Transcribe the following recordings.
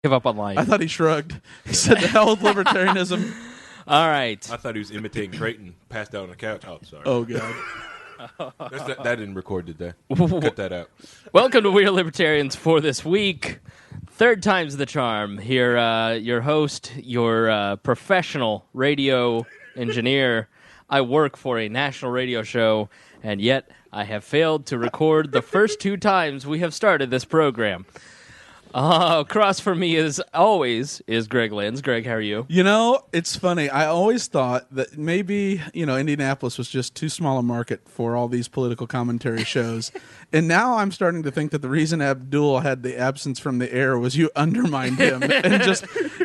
Give up on life. I thought he shrugged. He said, "The hell with libertarianism." All right. I thought he was imitating Creighton, passed out on the couch. Oh, sorry. Oh God. That didn't record today. Cut that out. Welcome to We Are Libertarians for this week. Third time's the charm. Here, your host, your professional radio engineer. I work for a national radio show, and yet I have failed to record the first 2 times we have started this program. Across from me, as always, is Greg Lenz. Greg, how are you? You know, it's funny. I always thought that maybe, Indianapolis was just too small a market for all these political commentary shows. And now I'm starting to think that the reason Abdul had the absence from the air was you undermined him. And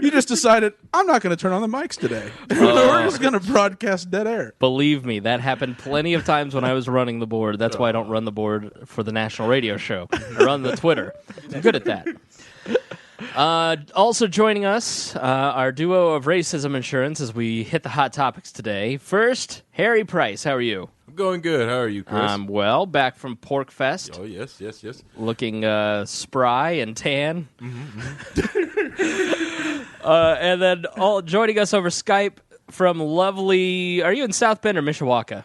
you just decided, I'm not going to turn on the mics today. We're just going to broadcast dead air. Believe me, that happened plenty of times when I was running the board. That's why I don't run the board for the national radio show. I run the Twitter. I'm good at that. Also joining us, our duo of racism insurance as we hit the hot topics today. First, Harry Price. How are you? I'm going good. How are you, Chris? I'm well. Back from Pork Fest. Oh, yes. Looking spry and tan. And then joining us over Skype from lovely... Are you in South Bend or Mishawaka?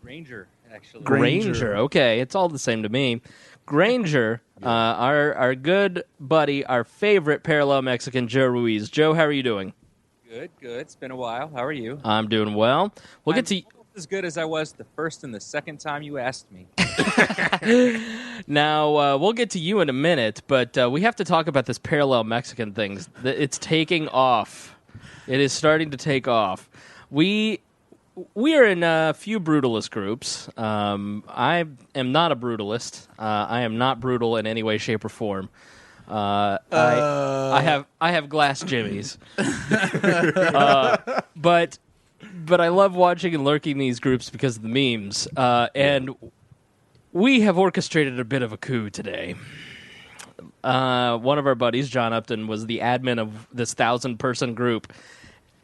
Granger, actually. Granger. Okay. It's all the same to me. Granger, our good buddy, our favorite parallel Mexican, Joe Ruiz. Joe, how are you doing? Good. It's been a while. How are you? I'm doing well. We'll get to almost as good as I was the first and the second time you asked me. Now, we'll get to you in a minute, but we have to talk about this parallel Mexican thing. It's taking off. It is starting to take off. We are in a few brutalist groups. I am not a brutalist. I am not brutal in any way, shape, or form. I have glass jimmies. But I love watching and lurking these groups because of the memes. And we have orchestrated a bit of a coup today. One of our buddies, John Upton, was the admin of this 1,000-person group.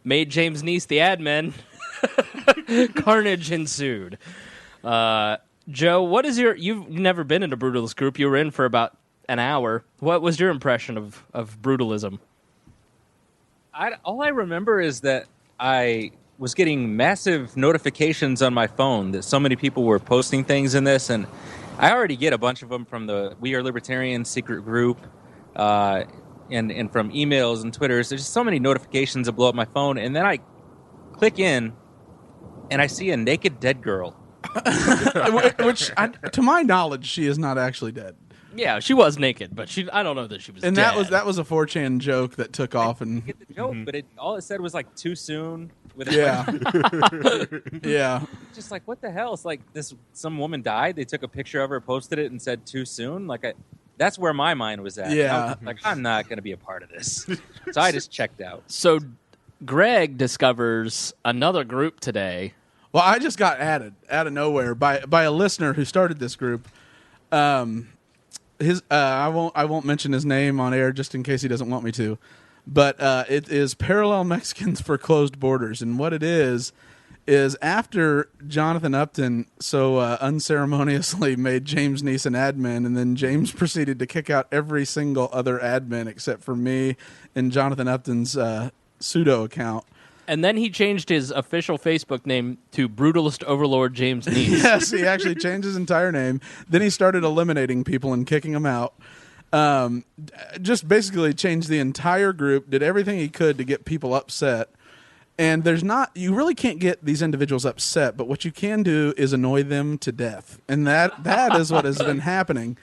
Made James Neese the admin. Carnage ensued. Joe, what is you've never been in a brutalist group. You were in for about an hour. What was your impression of brutalism? All I remember is that I was getting massive notifications on my phone that so many people were posting things in this, and I already get a bunch of them from the We Are Libertarians secret group, and from emails and Twitters. There's just so many notifications that blow up my phone, and then I click in, and I see a naked dead girl. Which, to my knowledge, she is not actually dead. Yeah, she was naked, but I don't know that she was and dead. And that was a 4chan joke that took off. And I get the joke, but all it said was like too soon. Yeah. Yeah. Just like, what the hell? It's like some woman died. They took a picture of her, posted it, and said too soon. That's where my mind was at. Yeah. I'm not going to be a part of this. So I just checked out. So Greg discovers another group today. Well, I just got added out of nowhere by a listener who started this group. I won't mention his name on air just in case he doesn't want me to. But it is Parallel Mexicans for Closed Borders, and what it is after Jonathan Upton so unceremoniously made James Neese an admin, and then James proceeded to kick out every single other admin except for me and Jonathan Upton's pseudo account. And then he changed his official Facebook name to Brutalist Overlord James Neese. Yes, he actually changed his entire name. Then he started eliminating people and kicking them out. Just basically changed the entire group, did everything he could to get people upset. And you really can't get these individuals upset, but what you can do is annoy them to death. And that is what has been happening.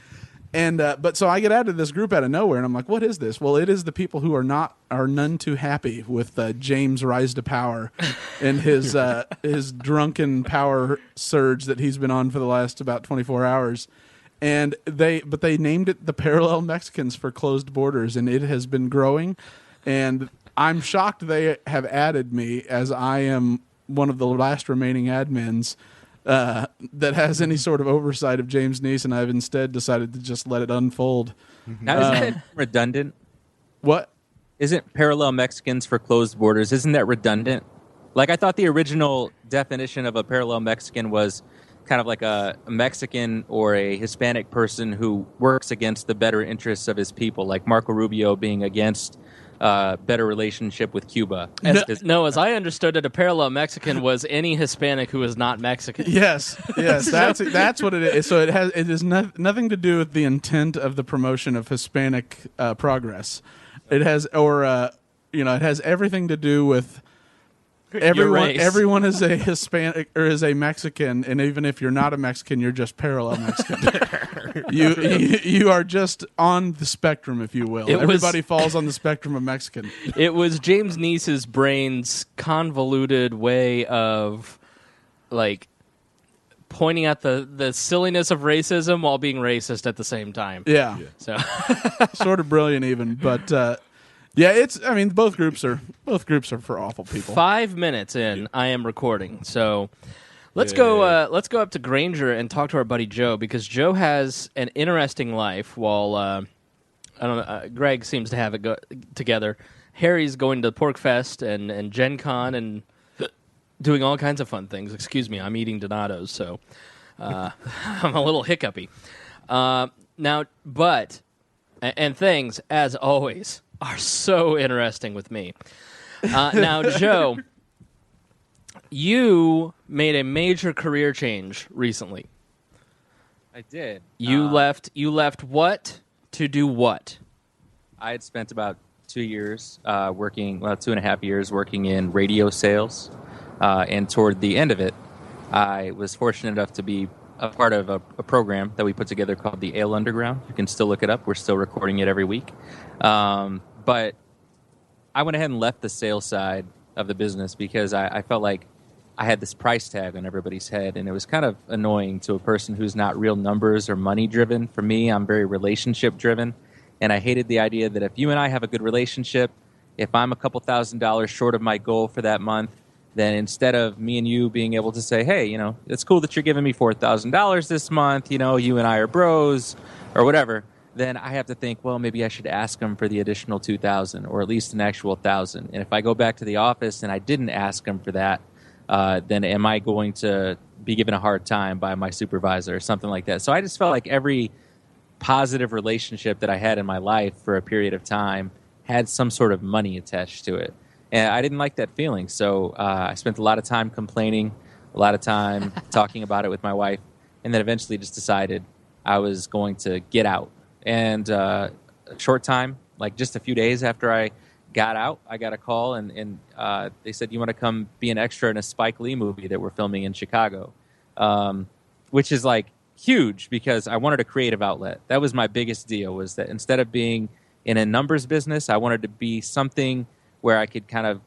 And but so I get added to this group out of nowhere, and I'm like, what is this? Well, it is the people who are none too happy with James' rise to power and his drunken power surge that he's been on for the last about 24 hours. And they named it the Parallel Mexicans for Closed Borders, and it has been growing. And I'm shocked they have added me, as I am one of the last remaining admins that has any sort of oversight of James Neese, and I've instead decided to just let it unfold. Now, isn't that redundant? What? Isn't Parallel Mexicans for Closed Borders, isn't that redundant? Like, I thought the original definition of a parallel Mexican was kind of like a Mexican or a Hispanic person who works against the better interests of his people, like Marco Rubio being against better relationship with Cuba. No, as I understood it, a parallel Mexican was any Hispanic who is not Mexican. Yes, that's what it is. So it is nothing to do with the intent of the promotion of Hispanic progress. It has, it has everything to do with everyone. Everyone is a Hispanic or is a Mexican, and even if you're not a Mexican, you're just parallel Mexican. you are just on the spectrum, if you will. Everybody falls on the spectrum of Mexican. It was James Neese's brain's convoluted way of, like, pointing at the silliness of racism while being racist at the same time. Yeah. So sort of brilliant, even, but. Yeah, both groups are for awful people. 5 minutes in, I am recording. So let's go up to Granger and talk to our buddy Joe, because Joe has an interesting life. While I don't know, Greg seems to have it together. Harry's going to Pork Fest and Gen Con and doing all kinds of fun things. Excuse me, I'm eating Donatos, so I'm a little hiccupy. And things, as always, are so interesting with me. Now, Joe, you made a major career change recently. I did. You left what to do what? I had spent about 2 years working, 2.5 years working in radio sales. And toward the end of it, I was fortunate enough to be a part of a program that we put together called the Ale Underground. You can still look it up. We're still recording it every week. But I went ahead and left the sales side of the business because I felt like I had this price tag on everybody's head, and it was kind of annoying to a person who's not real numbers or money driven. For me, I'm very relationship driven, and I hated the idea that if you and I have a good relationship, if I'm a couple $1,000s short of my goal for that month, then instead of me and you being able to say, hey, it's cool that you're giving me $4,000 this month, you and I are bros, or whatever, then I have to think, well, maybe I should ask him for the additional $2,000 or at least an actual $1,000. And if I go back to the office and I didn't ask him for that, then am I going to be given a hard time by my supervisor or something like that? So I just felt like every positive relationship that I had in my life for a period of time had some sort of money attached to it. And I didn't like that feeling. So I spent a lot of time complaining, a lot of time talking about it with my wife, and then eventually just decided I was going to get out. And a short time, like just a few days after I got out, I got a call, and they said, you want to come be an extra in a Spike Lee movie that we're filming in Chicago, which is like huge because I wanted a creative outlet. That was my biggest deal, was that instead of being in a numbers business, I wanted to be something where I could kind of,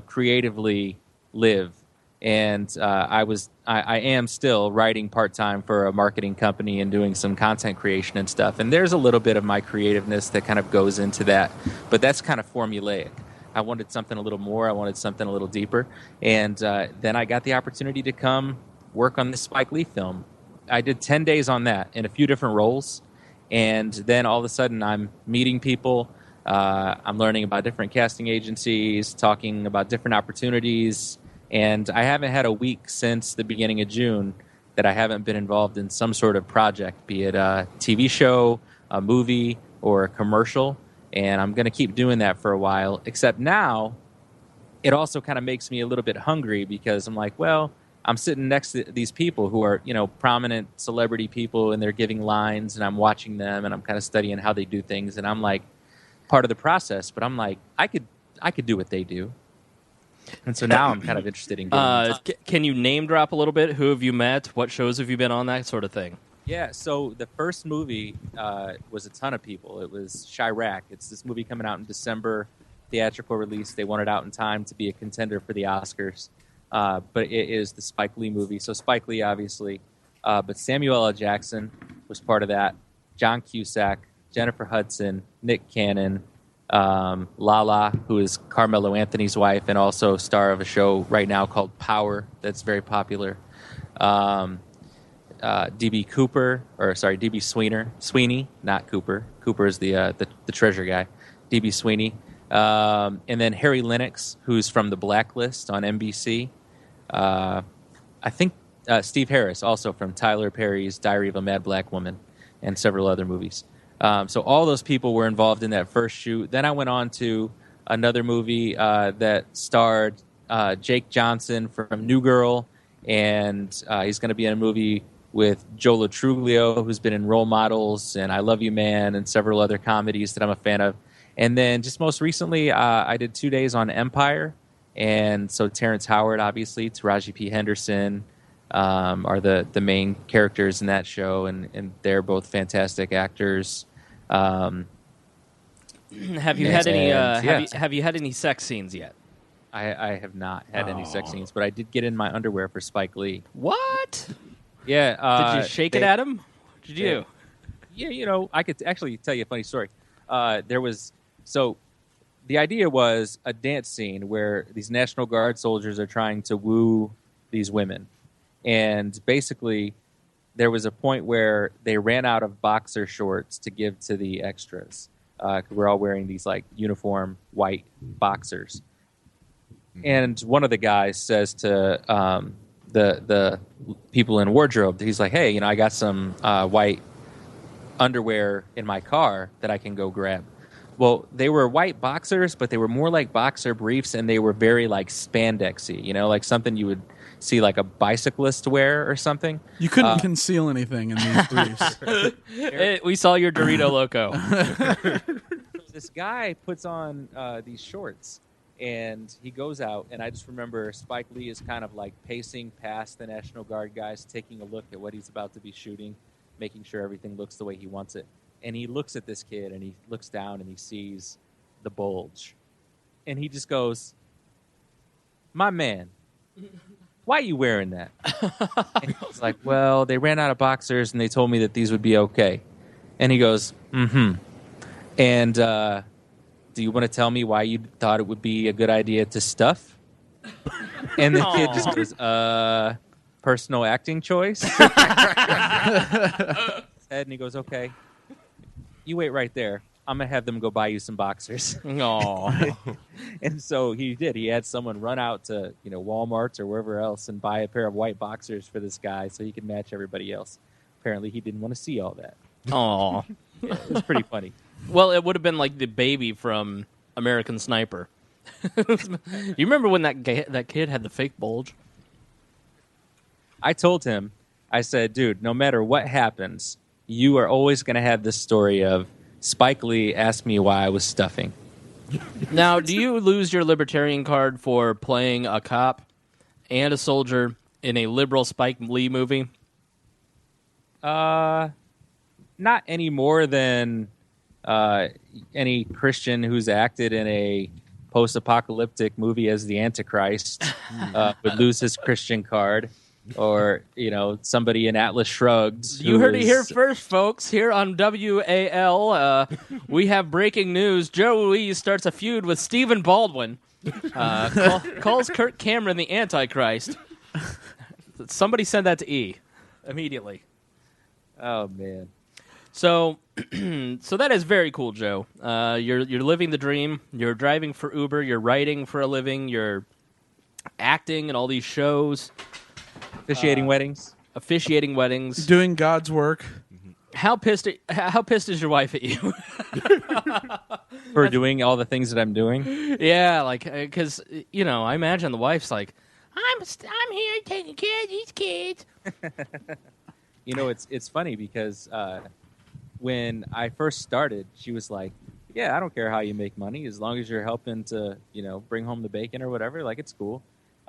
creatively live. And I am still writing part-time for a marketing company and doing some content creation and stuff. And there's a little bit of my creativeness that kind of goes into that. But that's kind of formulaic. I wanted something a little more. I wanted something a little deeper. And then I got the opportunity to come work on this Spike Lee film. I did 10 days on that in a few different roles. And then all of a sudden I'm meeting people. I'm learning about different casting agencies, talking about different opportunities. And I haven't had a week since the beginning of June that I haven't been involved in some sort of project, be it a TV show, a movie, or a commercial. And I'm going to keep doing that for a while, except now it also kind of makes me a little bit hungry because I'm like, well, I'm sitting next to these people who are, prominent celebrity people, and they're giving lines, and I'm watching them, and I'm kind of studying how they do things. And I'm like part of the process, but I'm like, I could do what they do. And so now I'm kind of interested in getting can you name drop a little bit? Who have you met? What shows have you been on? That sort of thing. Yeah, so the first movie was a ton of people. It was Chirac. It's this movie coming out in December, theatrical release. They want it out in time to be a contender for the Oscars. But it is the Spike Lee movie. So Spike Lee, obviously. But Samuel L. Jackson was part of that. John Cusack, Jennifer Hudson, Nick Cannon, Lala, who is Carmelo Anthony's wife and also star of a show right now called Power that's very popular. DB Sweeney, not Cooper. Cooper is the treasure guy. DB Sweeney. And then Harry Lennox, who's from The Blacklist on NBC. I think Steve Harris, also from Tyler Perry's Diary of a Mad Black Woman and several other movies. So all those people were involved in that first shoot. Then I went on to another movie that starred Jake Johnson from New Girl, and he's going to be in a movie with Joe Latruglio, who's been in Role Models and I Love You Man and several other comedies that I'm a fan of. And then just most recently, I did 2 days on Empire. And so Terrence Howard, obviously, Taraji P. Henderson are the main characters in that show, and they're both fantastic actors. Have you had any? Have you had any sex scenes yet? I have not had any sex scenes, but I did get in my underwear for Spike Lee. What? Yeah. Did you shake it at him? Did you? Yeah, I could actually tell you a funny story. The idea was a dance scene where these National Guard soldiers are trying to woo these women. And basically, there was a point where they ran out of boxer shorts to give to the extras. We're all wearing these uniform white boxers. And one of the guys says to the people in wardrobe, he's like, hey, I got some white underwear in my car that I can go grab. Well, they were white boxers, but they were more like boxer briefs, and they were very spandexy, like something you would see a bicyclist wear or something. You couldn't conceal anything in these briefs. We saw your Dorito Loco. This guy puts on these shorts, and he goes out, and I just remember Spike Lee is kind of pacing past the National Guard guys, taking a look at what he's about to be shooting, making sure everything looks the way he wants it. And he looks at this kid, and he looks down, and he sees the bulge. And he just goes, my man, why are you wearing that? And he's like, well, they ran out of boxers, and they told me that these would be okay. And he goes, mm-hmm. And do you want to tell me why you thought it would be a good idea to stuff? And the kid just goes, personal acting choice? And he goes, okay. You wait right there. I'm going to have them go buy you some boxers. Aww. And so he did. He had someone run out to Walmart or wherever else and buy a pair of white boxers for this guy so he could match everybody else. Apparently he didn't want to see all that. Aww. Yeah, it was pretty funny. Well, it would have been like the baby from American Sniper. You remember when that kid had the fake bulge? I told him, I said, dude, no matter what happens, you are always going to have this story of Spike Lee asked me why I was stuffing. Now, do you lose your Libertarian card for playing a cop and a soldier in a liberal Spike Lee movie? Not any more than any Christian who's acted in a post-apocalyptic movie as the Antichrist would lose his Christian card. Or, somebody in Atlas Shrugged. You heard it here first, folks. Here on WAL, we have breaking news. Joe Louise starts a feud with Stephen Baldwin. Calls Kirk Cameron the Antichrist. Somebody send that to E immediately. Oh, man. So that is very cool, Joe. You're living the dream. You're driving for Uber. You're writing for a living. You're acting in all these shows. Officiating weddings. Doing God's work. How pissed is your wife at you? For doing all the things that I'm doing? Yeah, because, I imagine the wife's like, I'm here taking care of these kids. It's funny because when I first started, she was like, yeah, I don't care how you make money as long as you're helping to, bring home the bacon or whatever. It's cool.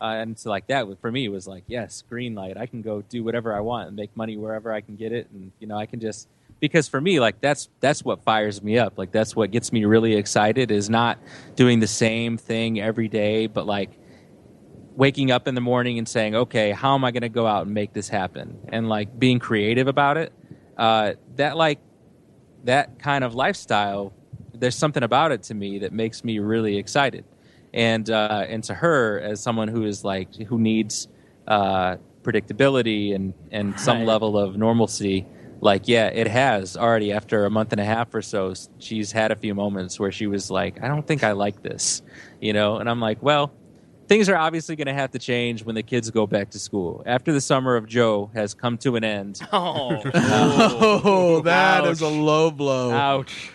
And so that, for me, was yes, green light. I can go do whatever I want and make money wherever I can get it. And, I can just, because for me, that's what fires me up. That's what gets me really excited is not doing the same thing every day, but waking up in the morning and saying, okay, how am I going to go out and make this happen? And being creative about it. That kind of lifestyle, there's something about it to me that makes me really excited. And to her, as someone who is who needs predictability and some level of normalcy, it has already after a month and a half or so, she's had a few moments where she was like, I don't think I like this, and I'm like, well, things are obviously going to have to change when the kids go back to school. After the summer of Joe has come to an end. Oh, that is a low blow. Ouch.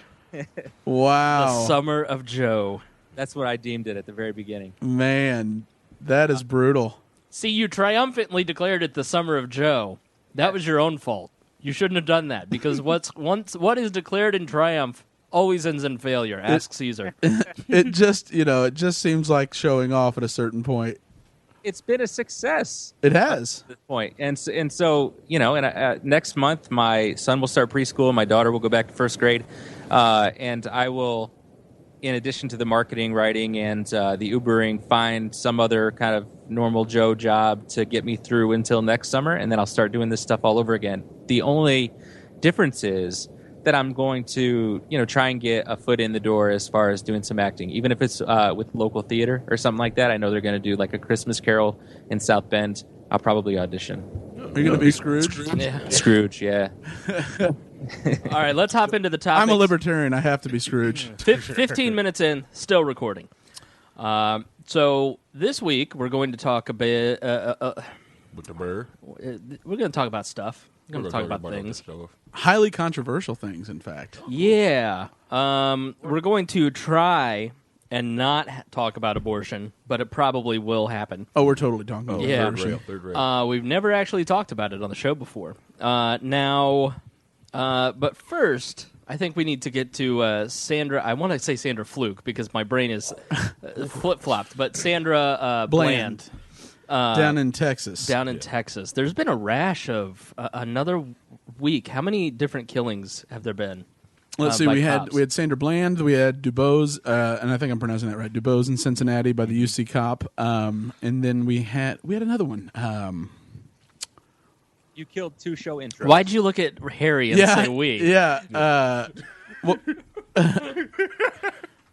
Wow. The summer of Joe. That's what I deemed it at the very beginning. Man, that is brutal. See, you triumphantly declared it the summer of Joe. That was your own fault. You shouldn't have done that because what is declared in triumph always ends in failure. Ask Caesar. It just seems like showing off at a certain point. It's been a success. It has. At this point. And so next month, my son will start preschool. My daughter will go back to first grade. And I will, in addition to the marketing, writing, and the Ubering, find some other kind of normal Joe job to get me through until next summer. And then I'll start doing this stuff all over again. The only difference is that I'm going to, try and get a foot in the door as far as doing some acting, even if it's with local theater or something like that. I know they're going to do like a Christmas Carol in South Bend. I'll probably audition. Are you going to be Scrooge? Yeah. Scrooge, yeah. All right, let's hop into the topics. I'm a libertarian. I have to be Scrooge. 15 minutes in, still recording. So this week we're going to talk a bit. With the bird. We're going to talk about stuff. We're going to talk about things. Highly controversial things, in fact. Yeah. We're going to try and not talk about abortion, but it probably will happen. Oh, we're totally talking about Yeah. abortion. Third rail. We've never actually talked about it on the show before. But first, I think we need to get to Sandra. I want to say Sandra Fluke because my brain is flip-flopped, but Sandra Bland. Down in Texas. Down in Texas. There's been a rash of another week. How many different killings have there been? Let's see. by We cops? had Sandra Bland. We had Dubose, and I think I'm pronouncing that right. Dubose in Cincinnati by the UC cop. And then we had another one. You killed 2 show intros. Why'd you look at Harry and say we? Yeah. Well,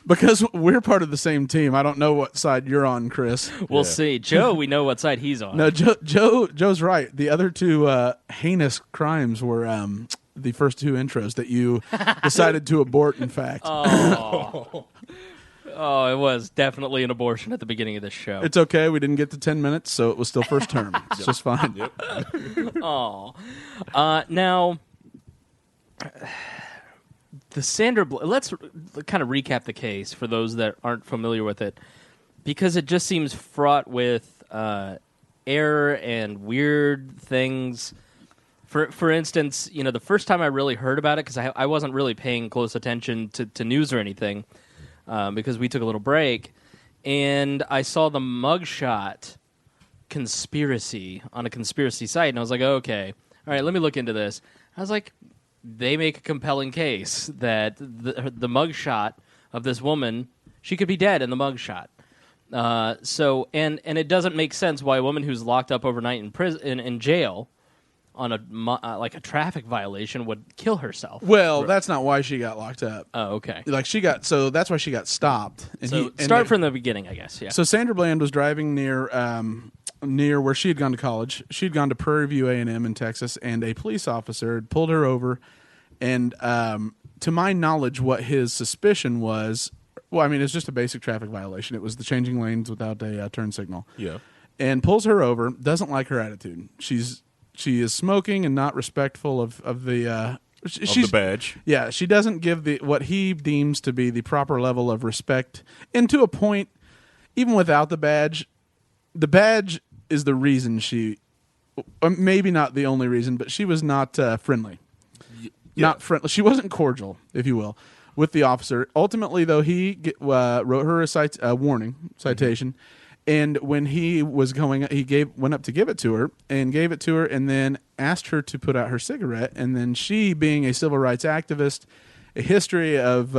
because we're part of the same team. I don't know what side you're on, Chris. We'll see. Joe, we know what side he's on. No, Joe's right. The other 2 heinous crimes were the first 2 intros that you decided to abort. In fact, Oh, it was definitely an abortion at the beginning of this show. it's okay. We didn't get to 10 minutes, so it was still first term. It's just fine. Yep. Oh, now the Sandra. Let's kind of recap the case for those that aren't familiar with it, because it just seems fraught with error and weird things. For instance, the first time I really heard about it, because I wasn't really paying close attention to news or anything, because we took a little break, and I saw the mugshot conspiracy on a conspiracy site, and I was like, okay, all right, let me look into this. I was like, they make a compelling case that the mugshot of this woman, she could be dead in the mugshot. So it doesn't make sense why a woman who's locked up overnight in prison in jail on a traffic violation would kill herself. Well, that's not why she got locked up. Oh, okay. So that's why she got stopped. And Start from the beginning, I guess. Yeah. So Sandra Bland was driving near where she had gone to college. She'd gone to Prairie View A&M in Texas, and a police officer had pulled her over. And to my knowledge, what his suspicion was, well, I mean, it's just a basic traffic violation. It was the changing lanes without a turn signal. Yeah. And pulls her over. Doesn't like her attitude. She is smoking and not respectful of the the badge. Yeah, she doesn't give what he deems to be the proper level of respect. And to a point, even without the badge is the reason she, maybe not the only reason, but she was not friendly. Yeah. Not friendly. She wasn't cordial, if you will, with the officer. Ultimately, though, he wrote her a warning citation. And when he was went up to give it to her, and then asked her to put out her cigarette. And then she, being a civil rights activist, a history of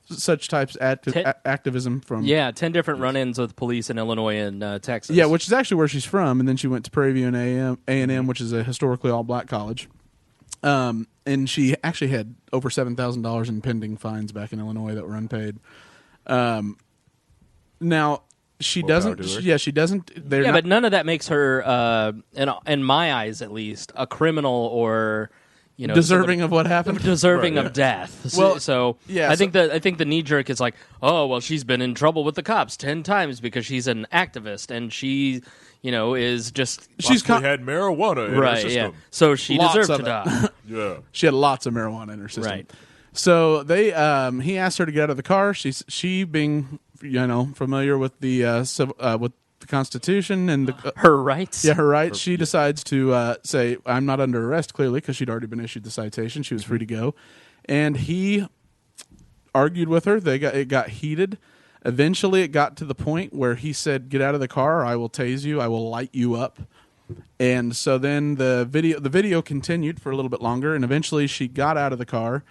such types activism from 10 different run-ins with police in Illinois and Texas. Yeah, which is actually where she's from. And then she went to Prairie View and A&M, which is a historically all-black college. And she actually had over $7,000 in pending fines back in Illinois that were unpaid. Now. She doesn't. Yeah, she doesn't. But none of that makes her, in my eyes at least, a criminal or, deserving of what happened, deserving of death. Well, so yeah, I think the knee jerk is like, oh well, she's been in trouble with the cops 10 times because she's an activist and she, is just she's had marijuana in her right. system. Yeah, so she Lots deserved of to it. die. Yeah. she had lots of marijuana in her system. Right. So he asked her to get out of the car. She being familiar with the with the Constitution and Her rights. Yeah, her rights. She decides to say, I'm not under arrest, clearly, because she'd already been issued the citation. She was free to go. And he argued with her. It got heated. Eventually, it got to the point where he said, get out of the car, or I will tase you, I will light you up. And so then the video continued for a little bit longer, and eventually she got out of the car.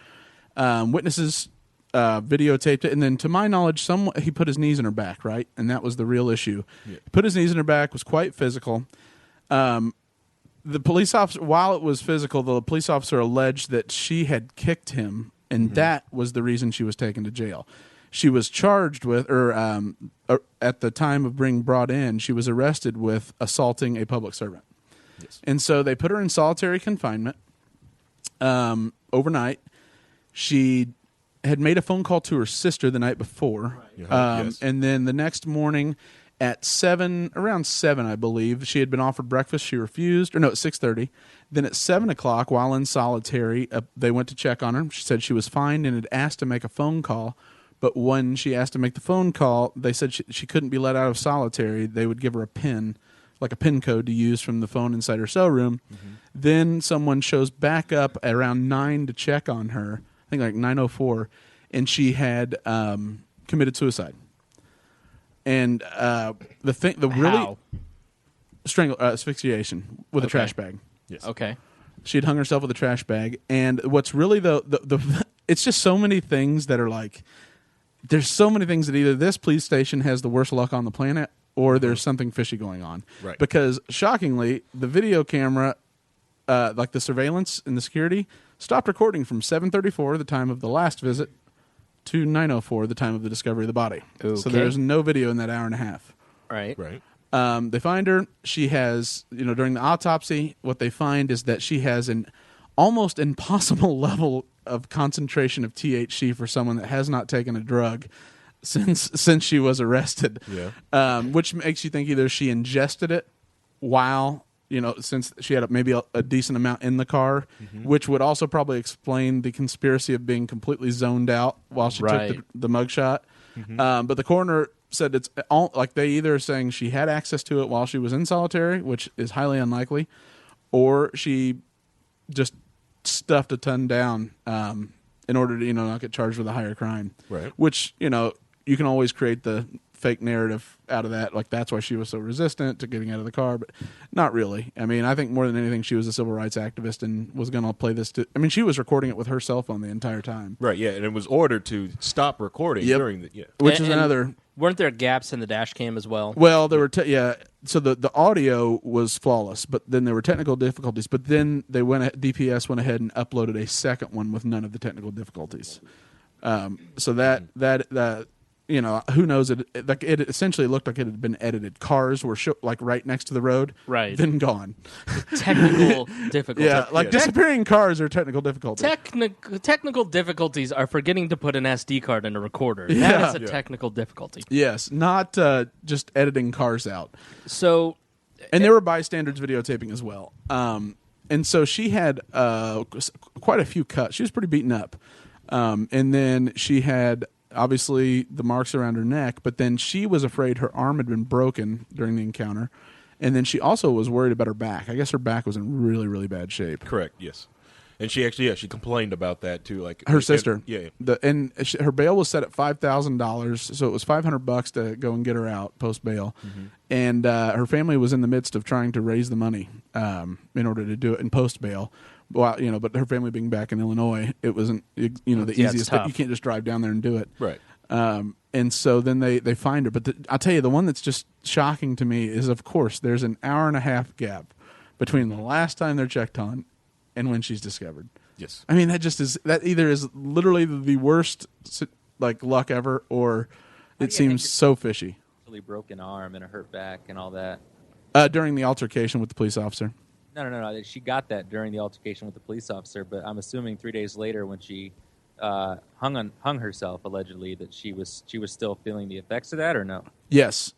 Witnesses videotaped it, and then to my knowledge, he put his knees in her back, right? And that was the real issue. Yeah. He put his knees in her back, was quite physical. The police officer, while it was physical, the police officer alleged that she had kicked him, and that was the reason she was taken to jail. She was charged with, or at the time of being brought in, she was arrested with assaulting a public servant. Yes. And so they put her in solitary confinement overnight. She had made a phone call to her sister the night before. Right. Yes. And then the next morning at around 7, I believe, she had been offered breakfast. She refused, at 6:30. Then at 7 o'clock, while in solitary, they went to check on her. She said she was fine and had asked to make a phone call. But when she asked to make the phone call, they said she couldn't be let out of solitary. They would give her a PIN, like a PIN code to use from the phone inside her cell room. Mm-hmm. Then someone shows back up at around 9 to check on her. I think like 9:04, and she had committed suicide. And asphyxiation with a trash bag. Yes. Okay. She had hung herself with a trash bag, and what's really it's just so many things that are like, there's so many things that either this police station has the worst luck on the planet, or there's something fishy going on. Right. Because shockingly, the video camera, like the surveillance and the security, stopped recording from 7:34, the time of the last visit, to 9:04, the time of the discovery of the body. Okay. So there's no video in that hour and a half. Right. They find her. She has, during the autopsy, what they find is that she has an almost impossible level of concentration of THC for someone that has not taken a drug since she was arrested. Yeah. Which makes you think either she ingested it while, since she had maybe a decent amount in the car, which would also probably explain the conspiracy of being completely zoned out while she took the mugshot. But the coroner said it's all, like, they either are saying she had access to it while she was in solitary, which is highly unlikely, or she just stuffed a ton down in order to not get charged with a higher crime. Right. Which you can always create the fake narrative out of that, like that's why she was so resistant to getting out of the car, but not really. I mean, I think more than anything, she was a civil rights activist and was going to play this to. I mean, she was recording it with her cell phone the entire time. Right. Yeah, and it was ordered to stop recording during the. Yeah. Which is another. Weren't there gaps in the dash cam as well? Well, there were. So the audio was flawless, but then there were technical difficulties. But then DPS went ahead and uploaded a second one with none of the technical difficulties. So that who knows? It essentially looked like it had been edited. Cars were like right next to the road, right? Then gone. Technical difficulties. Yeah, like disappearing cars are technical difficulties. Technical difficulties are forgetting to put an SD card in a recorder. That is a technical difficulty. Yes, not just editing cars out. So, and there were bystanders videotaping as well. And so she had quite a few cuts. She was pretty beaten up, and then she had. Obviously, the marks around her neck, but then she was afraid her arm had been broken during the encounter, and then she also was worried about her back. I guess her back was in really, really bad shape. Correct, yes. And she actually, she complained about that, too. Like her sister. Yeah. Her bail was set at $5,000, so it was $500 to go and get her out post-bail. Mm-hmm. And her family was in the midst of trying to raise the money in order to do it in post-bail. Well, but her family being back in Illinois, it wasn't the easiest. You can't just drive down there and do it, right? And so then they find her. But I'll tell you, the one that's just shocking to me is, of course, there's an hour and a half gap between the last time they're checked on and when she's discovered. Yes, I mean that either is literally the worst luck ever, or it seems so fishy. Broken arm and a hurt back and all that. During the altercation with the police officer. No. She got that during the altercation with the police officer, but I'm assuming 3 days later, when she hung herself, allegedly, that she was still feeling the effects of that, or no? Yes.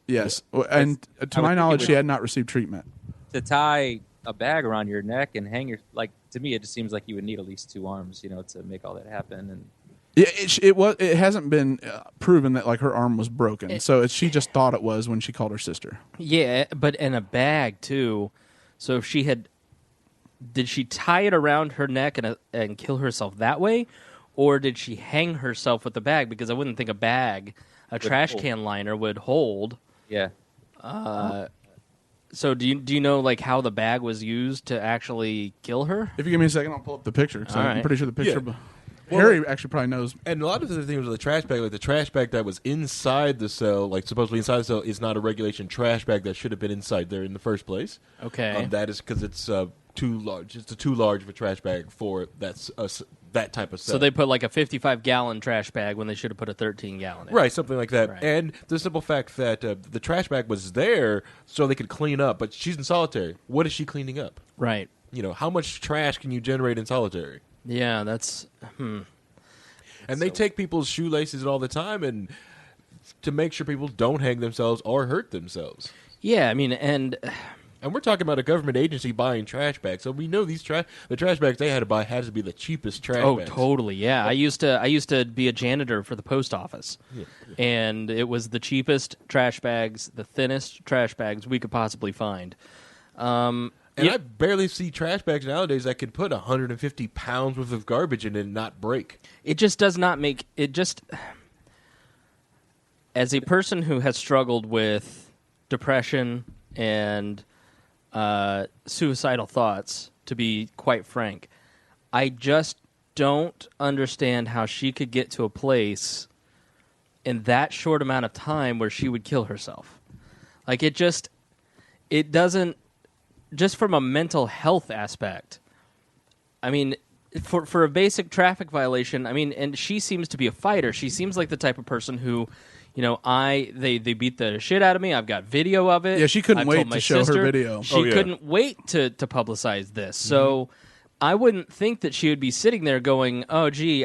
And to my knowledge, she had not received treatment. To tie a bag around your neck and hang your, like, to me, it just seems like you would need at least 2 arms, to make all that happen. And it hasn't been proven that like her arm was broken, so she just thought it was when she called her sister. Yeah, but in a bag too. So if did she tie it around her neck and kill herself that way, or did she hang herself with the bag? Because I wouldn't think a trash can liner would hold. Yeah. So do you know like how the bag was used to actually kill her? If you give me a second, I'll pull up the picture. So I'm right. pretty sure the picture. Yeah. Harry actually probably knows. And a lot of the things with the trash bag, like the trash bag that was inside the cell, like supposedly inside the cell, is not a regulation trash bag that should have been inside there in the first place. Okay. That is because it's too large. It's too large of a trash bag for that type of cell. So they put like a 55-gallon trash bag when they should have put a 13-gallon in. Right, something like that. Right. And the simple fact that the trash bag was there so they could clean up, but she's in solitary. What is she cleaning up? Right. How much trash can you generate in solitary? Yeah, that's... And they take people's shoelaces all the time and to make sure people don't hang themselves or hurt themselves. Yeah, I mean, and we're talking about a government agency buying trash bags, so we know the trash bags they had to buy had to be the cheapest trash bags. Oh, totally, yeah. I used to be a janitor for the post office, and it was the cheapest trash bags, the thinnest trash bags we could possibly find. And I barely see trash bags nowadays that can put 150 pounds worth of garbage in it and not break. It just does not make it just. As a person who has struggled with depression and suicidal thoughts, to be quite frank, I just don't understand how she could get to a place in that short amount of time where she would kill herself. Like it doesn't. Just from a mental health aspect, I mean, for a basic traffic violation, I mean, and she seems to be a fighter. She seems like the type of person who, they beat the shit out of me. I've got video of it. Yeah, she couldn't I've wait told my to show sister. her video. She couldn't wait to publicize this. So I wouldn't think that she would be sitting there going, oh, gee,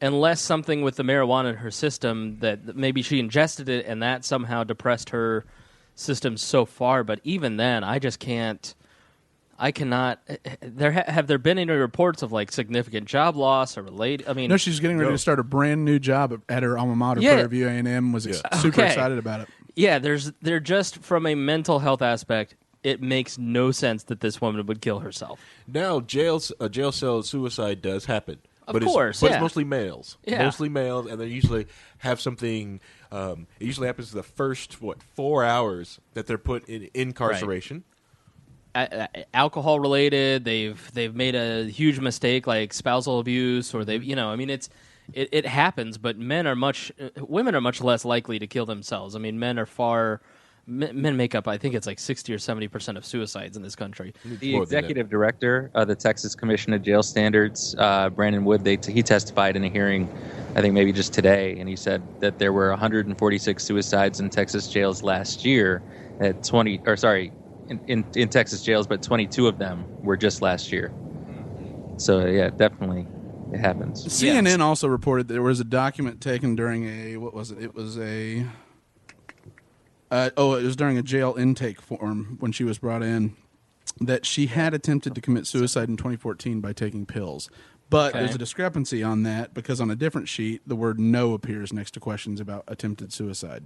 unless something with the marijuana in her system that maybe she ingested it and that somehow depressed her system so far, but even then, I just can't. I cannot. Have there been any reports of like significant job loss or related? I mean, No, she's getting ready to start a brand new job at her alma mater. Yeah. Prairie View A&M was super excited about it. Yeah, they're just from a mental health aspect. It makes no sense that this woman would kill herself. Now, jail cell suicide does happen. Of course, it's mostly males. Yeah. Mostly males, and they usually have something. It usually happens the first 4 hours that they're put in incarceration. Alcohol related. They've made a huge mistake like spousal abuse, or they've I mean it happens. But women are much less likely to kill themselves. I mean men make up, I think it's like 60 or 70% of suicides in this country. The executive director of the Texas Commission of Jail Standards, Brandon Wood, he testified in a hearing, I think maybe just today, and he said that there were 146 suicides in Texas jails last year. In Texas jails, but 22 of them were just last year. So yeah, definitely it happens. CNN also reported that there was a document taken during it was during a jail intake form when she was brought in, that she had attempted to commit suicide in 2014 by taking pills. But there's a discrepancy on that because on a different sheet, the word no appears next to questions about attempted suicide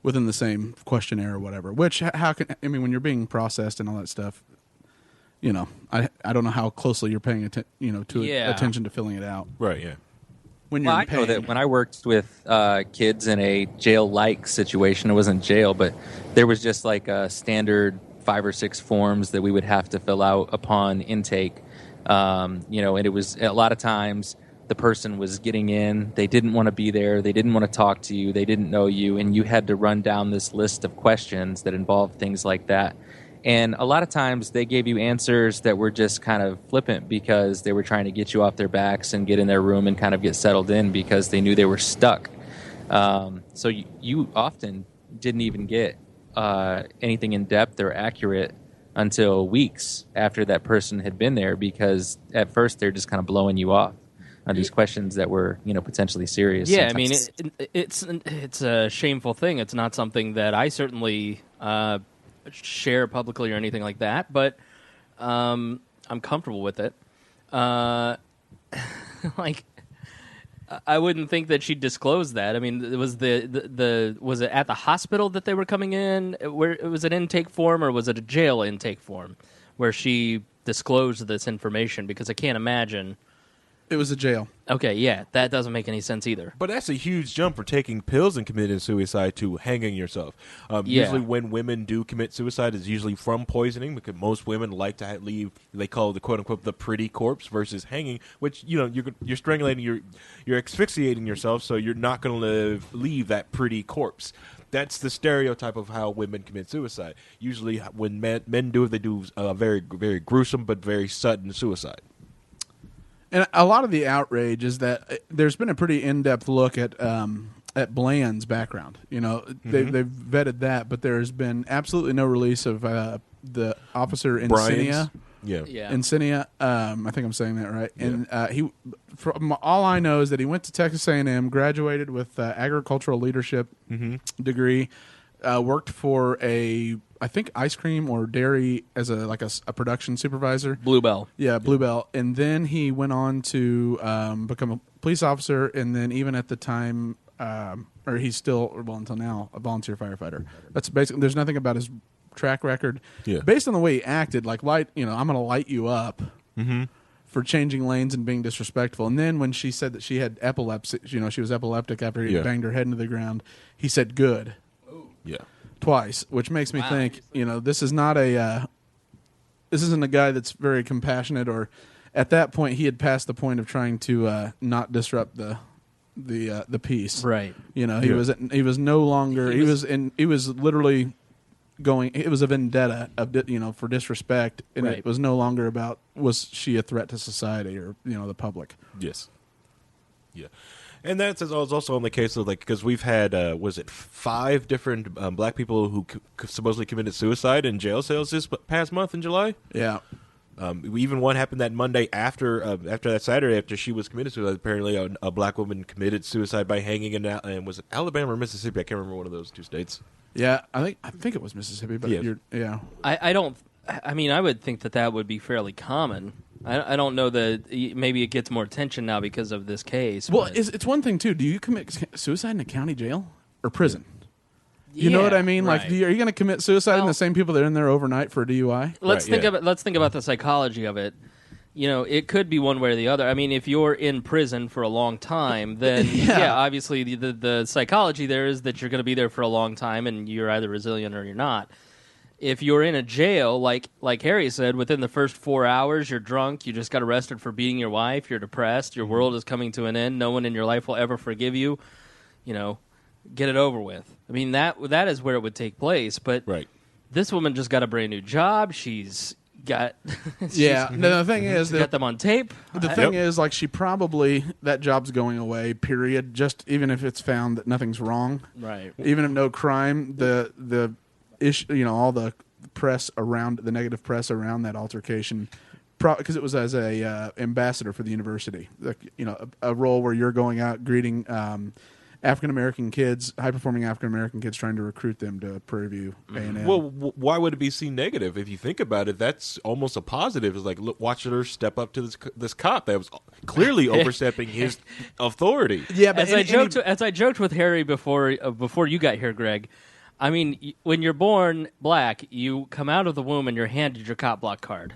within the same questionnaire or whatever. Which, when you're being processed and all that stuff, I don't know how closely you're paying attention to filling it out. Right, yeah. When you're I in pain. know that when I worked with kids in a jail-like situation, it wasn't jail, but there was just like a standard 5 or 6 forms that we would have to fill out upon intake. And it was a lot of times the person was getting in, they didn't want to be there, they didn't want to talk to you, they didn't know you, and you had to run down this list of questions that involved things like that. And a lot of times they gave you answers that were just kind of flippant because they were trying to get you off their backs and get in their room and kind of get settled in because they knew they were stuck. So you often didn't even get anything in depth or accurate until weeks after that person had been there, because at first they're just kind of blowing you off on these questions that were, potentially serious. Yeah, sometimes. I mean, it's a shameful thing. It's not something that I certainly share publicly or anything like that, but I'm comfortable with it. Like, I wouldn't think that she'd disclose that. I mean, was was it at the hospital that they were coming in? Where it was an intake form, or was it a jail intake form where she disclosed this information? Because I can't imagine. It was a jail. Okay, yeah, that doesn't make any sense either. But that's a huge jump from taking pills and committing suicide to hanging yourself. Usually when women do commit suicide, it's usually from poisoning, because most women like to leave, they call it the quote-unquote the pretty corpse, versus hanging, which, you're strangulating, you're asphyxiating yourself, so you're not going to leave that pretty corpse. That's the stereotype of how women commit suicide. Usually when men do it, they do a very, very gruesome but very sudden suicide. And a lot of the outrage is that there's been a pretty in-depth look at Bland's background. They've vetted that, but there has been absolutely no release of the officer Insignia. Yeah. Insignia. I think I'm saying that right. Yeah. And he, from all I know, is that he went to Texas A&M, graduated with agricultural leadership degree, worked for I think ice cream or dairy as a production supervisor. Bluebell. Yeah, Bluebell. And then he went on to become a police officer, and then even at the time, or he's still, until now, a volunteer firefighter. That's basically, there's nothing about his track record. Yeah. Based on the way he acted, I'm going to light you up for changing lanes and being disrespectful. And then when she said that she had epilepsy, she was epileptic after he banged her head into the ground, he said, "Good." Yeah. Twice, which makes me think, this is not this isn't a guy that's very compassionate, or at that point he had passed the point of trying to not disrupt the peace. Right. He was no longer he was literally going. It was a vendetta of for disrespect, and right. It was no longer about was she a threat to society or the public. Yes. Yeah. And that's also in the case of, because we've had, 5 different black people who supposedly committed suicide in jail cells this past month in July? Yeah. Even one happened that Monday after that Saturday, after she was committed suicide. Apparently a black woman committed suicide by hanging and was it Alabama or Mississippi? I can't remember one of those 2 states. Yeah, I think it was Mississippi, but yeah. I would think that would be fairly common. I don't know that maybe it gets more attention now because of this case. Well, it's one thing too. Do you commit suicide in a county jail or prison? You know what I mean? Right. Like, are you going to commit suicide in the same people that are in there overnight for a DUI? Let's think about the psychology of it. It could be one way or the other. I mean, if you're in prison for a long time, then obviously the psychology there is that you're going to be there for a long time, and you're either resilient or you're not. If you're in a jail, like Harry said, within the first 4 hours, you're drunk, you just got arrested for beating your wife, you're depressed, your world is coming to an end, no one in your life will ever forgive you, get it over with. I mean, that is where it would take place, but this woman just got a brand new job, she's got... the thing is... got them on tape. The thing is, she probably, that job's going away, period, just even if it's found that nothing's wrong. Right. Even if no crime, the issue, all the press around, the negative press around that altercation, because it was as a ambassador for the university, a role where you're going out greeting African American kids, high performing African American kids, trying to recruit them to Prairie View A&M. Well, why would it be seen negative? If you think about it, that's almost a positive. It's like, look, watch her step up to this cop that was clearly overstepping his authority. Yeah, but as I joked with Harry before you got here, Greg. I mean, when you're born black, you come out of the womb and you're handed your cop block card.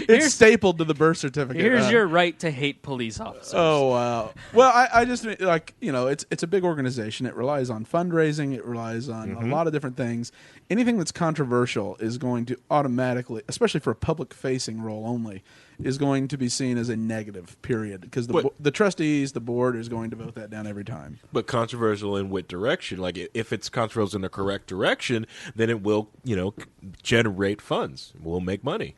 It's stapled to the birth certificate. Here's your right to hate police officers. Oh, wow. Well, I just, it's a big organization. It relies on fundraising. It relies on a lot of different things. Anything that's controversial is going to automatically, especially for a public-facing role only, is going to be seen as a negative, period. Because the trustees, the board, is going to vote that down every time. But controversial in what direction? Like, if it's controversial in the correct direction, then it will, generate funds. We'll make money.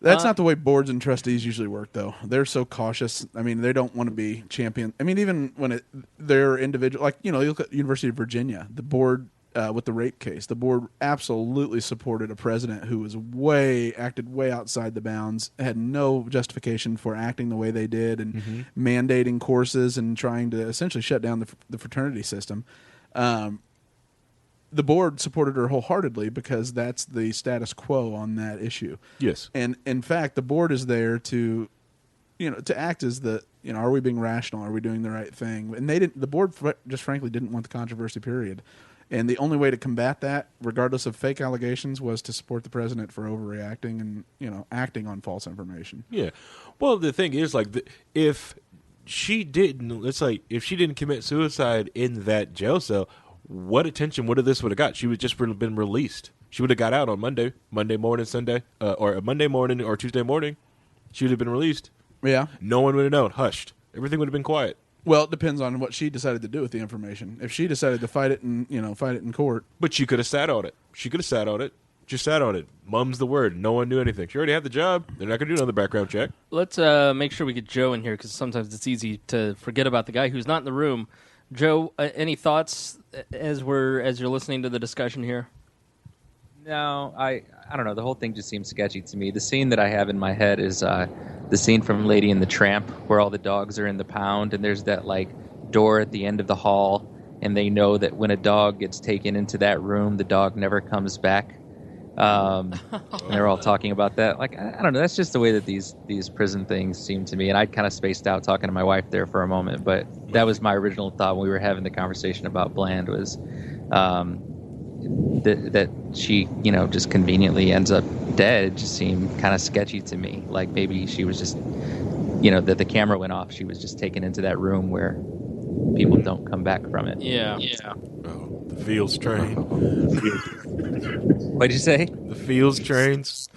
That's not the way boards and trustees usually work, though. They're so cautious. I mean, they don't want to be champion. I mean, even when they're individual, you look at University of Virginia, the board with the rape case. The board absolutely supported a president who was acted way outside the bounds, had no justification for acting the way they did, and mandating courses and trying to essentially shut down the fraternity system. The board supported her wholeheartedly because that's the status quo on that issue. Yes. And in fact, the board is there to act as are we being rational? Are we doing the right thing? And the board just frankly didn't want the controversy, period. And the only way to combat that, regardless of fake allegations, was to support the president for overreacting and, acting on false information. Yeah. Well, the thing is, if she didn't commit suicide in that jail cell, what attention would this have got? She would just been released. She would have got out on Monday morning, Sunday, or Monday morning or Tuesday morning. She would have been released. Yeah. No one would have known. Hushed. Everything would have been quiet. Well, it depends on what she decided to do with the information. If she decided to fight it in court. But she could have sat on it. Just sat on it. Mum's the word. No one knew anything. She already had the job. They're not going to do another background check. Let's make sure we get Joe in here because sometimes it's easy to forget about the guy who's not in the room. Joe, any thoughts as you're listening to the discussion here? No, I don't know. The whole thing just seems sketchy to me. The scene that I have in my head is the scene from Lady and the Tramp where all the dogs are in the pound and there's that door at the end of the hall and they know that when a dog gets taken into that room, the dog never comes back. And they're all talking about that. I don't know. That's just the way that these prison things seem to me. And I kind of spaced out talking to my wife there for a moment, but that was my original thought when we were having the conversation about Bland was that she, just conveniently ends up dead. It just seemed kind of sketchy to me. Like maybe she was just, that the camera went off. She was just taken into that room where people don't come back from it. Yeah. Oh, the Fields train. What'd you say? The Fields trains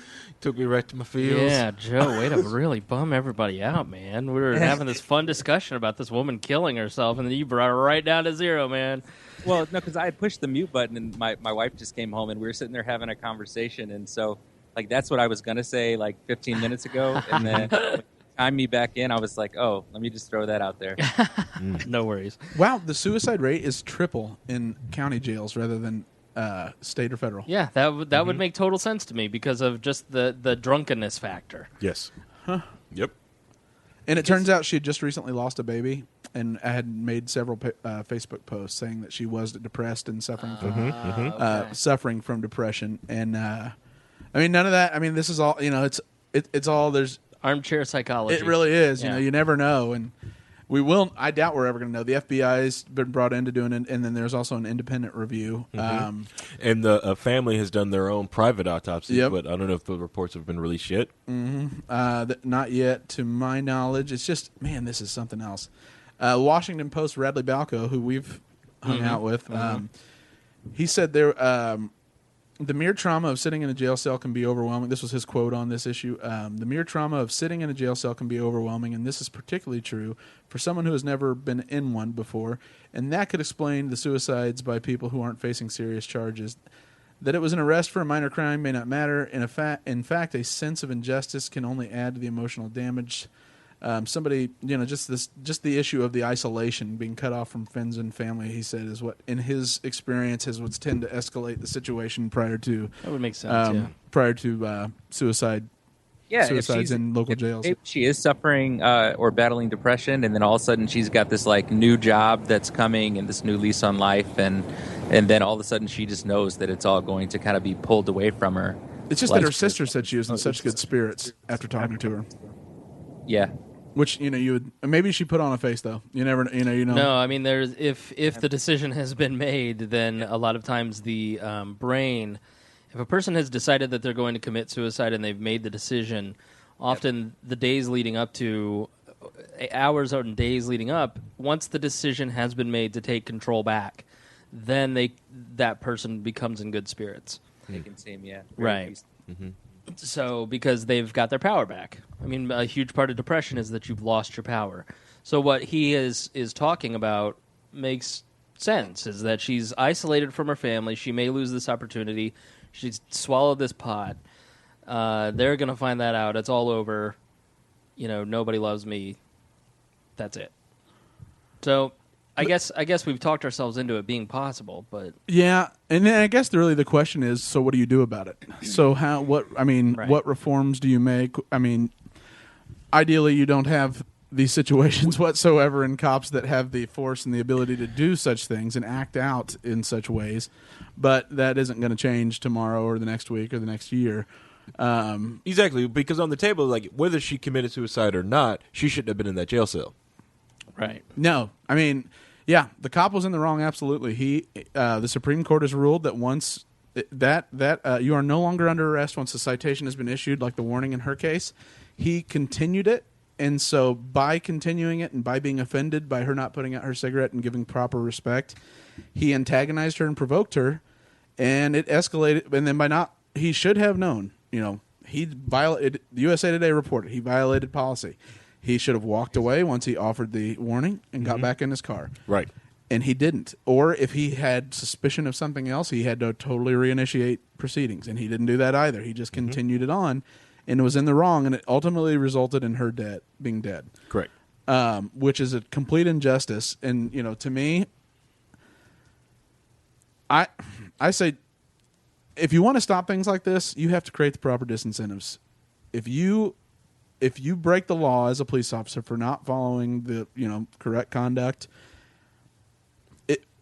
took me right to my fields. Yeah, Joe, way to really bum everybody out, man. We were having this fun discussion about this woman killing herself, and then you brought her right down to zero, man. Well, no, because I had pushed the mute button, and my wife just came home, and we were sitting there having a conversation, and so that's what I was going to say 15 minutes ago, and then time me back in, I was like, oh, let me just throw that out there. No worries. Wow, the suicide rate is triple in county jails rather than state or federal. Yeah, that would make total sense to me because of just the drunkenness factor. Yes. Huh. Yep. And it turns out she had just recently lost a baby, and I had made several Facebook posts saying that she was depressed and suffering from depression. And none of that. This is all. It's all. There's armchair psychology. It really is. Yeah. You never know, and we will. I doubt we're ever going to know. The FBI's been brought in to do it, and then there's also an independent review. And the family has done their own private autopsy, Yep. but I don't know if the reports have been released yet. Not yet, to my knowledge. It's just, man, this is something else. Washington Post Radley Balco, who we've hung out with, he said the mere trauma of sitting in a jail cell can be overwhelming. This was his quote on this issue. The mere trauma of sitting in a jail cell can be overwhelming, and this is particularly true for someone who has never been in one before, and that could explain the suicides by people who aren't facing serious charges. That it was an arrest for a minor crime may not matter. In fact, a sense of injustice can only add to the emotional damage. Somebody, just the issue of the isolation, being cut off from friends and family, he said, is what, in his experience, what's tend to escalate the situation prior to That would make sense. prior to suicides in local jails. If she is suffering or battling depression, and then all of a sudden she's got this new job that's coming and this new lease on life, and then all of a sudden she just knows that it's all going to kind of be pulled away from her. It's just that her sister said she was in such good spirits after talking to her. Yeah. Which you would maybe she put on a face though. You never know. No, there's if the decision has been made, then a lot of times the brain, if a person has decided that they're going to commit suicide and they've made the decision, often the days leading up to hours and days leading up, once the decision has been made to take control back, then that person becomes in good spirits. They can seem right. So, because they've got their power back. A huge part of depression is that you've lost your power. So what he is talking about makes sense, is that she's isolated from her family. She may lose this opportunity. She's swallowed this pot. They're going to find that out. It's all over. Nobody loves me. That's it. So, I guess we've talked ourselves into it being possible, but yeah, and then I guess the question is, so what do you do about it? So Right. what reforms do you make? I mean, ideally, you don't have these situations whatsoever in cops that have the force and the ability to do such things and act out in such ways, but that isn't going to change tomorrow or the next week or the next year. Exactly, because on the table, like whether she committed suicide or not, she shouldn't have been in that jail cell. right. No, I mean, yeah, the cop was in the wrong. Absolutely, the Supreme Court has ruled that once that you are no longer under arrest once the citation has been issued, like the warning in her case. He continued it, and so by continuing it and by being offended by her not putting out her cigarette and giving proper respect, he antagonized her and provoked her, and it escalated. And then he should have known. He violated the USA Today reported he violated policy. He should have walked away once he offered the warning and got back in his car. Right. And he didn't. Or if he had suspicion of something else, he had to totally reinitiate proceedings. And he didn't do that either. He just continued it on and was in the wrong. And it ultimately resulted in her being dead. Correct. Which is a complete injustice. And, to me, I say, if you want to stop things like this, you have to create the proper disincentives. If you break the law as a police officer for not following the correct conduct,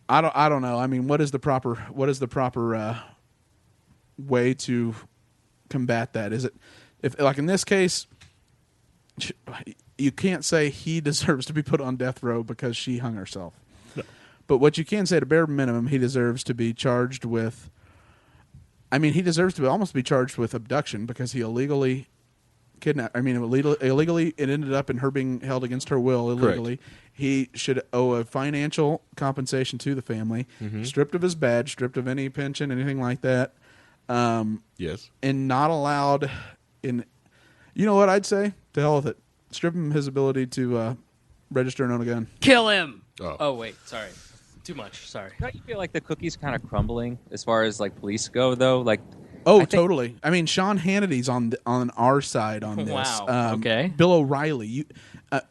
I don't know. I mean, what is the proper way to combat that? Is it if like in this case, you can't say he deserves to be put on death row because she hung herself. No. But what you can say at a bare minimum, he deserves to be charged with. I mean, he deserves to almost be charged with abduction because he illegally kidnapped. I mean, illegally, it ended up in her being held against her will illegally. Correct. He should owe a financial compensation to the family, stripped of his badge, stripped of any pension, anything like that. Yes. And not allowed in. You know what I'd say? To hell with it. Strip him his ability to register and own a gun. Kill him. Oh, wait, sorry. Too much. Sorry. Don't you feel like the cookie's kind of crumbling as far as like police go, though? Like, Totally. I mean, Sean Hannity's on our side on this. Wow. Okay. Bill O'Reilly,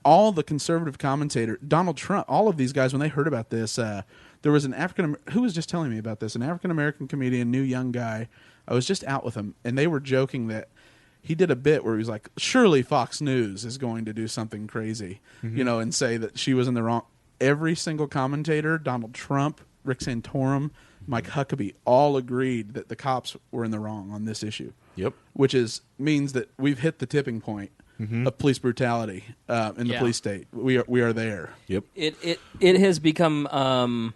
all the conservative commentators, Donald Trump, all of these guys, when they heard about this, there was who was just telling me about this, an African-American comedian, new young guy. I was just out with him, and they were joking that he did a bit where he was like, surely Fox News is going to do something crazy, and say that she was in the wrong. Every single commentator, Donald Trump, Rick Santorum, Mike Huckabee, all agreed that the cops were in the wrong on this issue. Yep. Which means that we've hit the tipping point of police brutality in the police state. We are there. Yep. It has become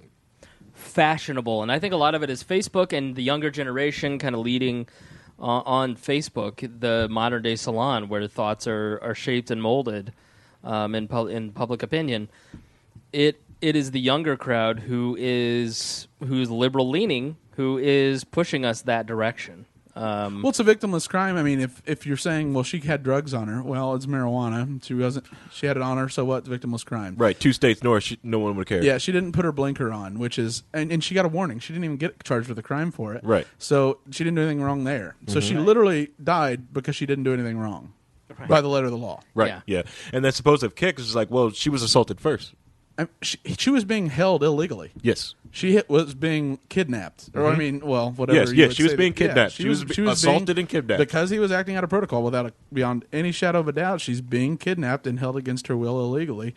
fashionable, and I think a lot of it is Facebook and the younger generation kind of leading on Facebook, the modern day salon where thoughts are shaped and molded in public opinion. It is the younger crowd who's liberal leaning, who is pushing us that direction. Well, it's a victimless crime. I mean, if you're saying, well, she had drugs on her, well, it's marijuana. She had it on her, so what? It's a victimless crime. Right. 2 states north, no one would care. Yeah, she didn't put her blinker on, which is, and she got a warning. She didn't even get charged with a crime for it. Right. So she didn't do anything wrong there. So she literally died because she didn't do anything wrong by the letter of the law. Right. Yeah. And that supposed kick is like, well, she was assaulted first. She was being held illegally. Yes. She was being kidnapped. Or, I mean, well, whatever. Yes, she was being kidnapped. She was assaulted and kidnapped. Because he was acting out of protocol beyond any shadow of a doubt, she's being kidnapped and held against her will illegally.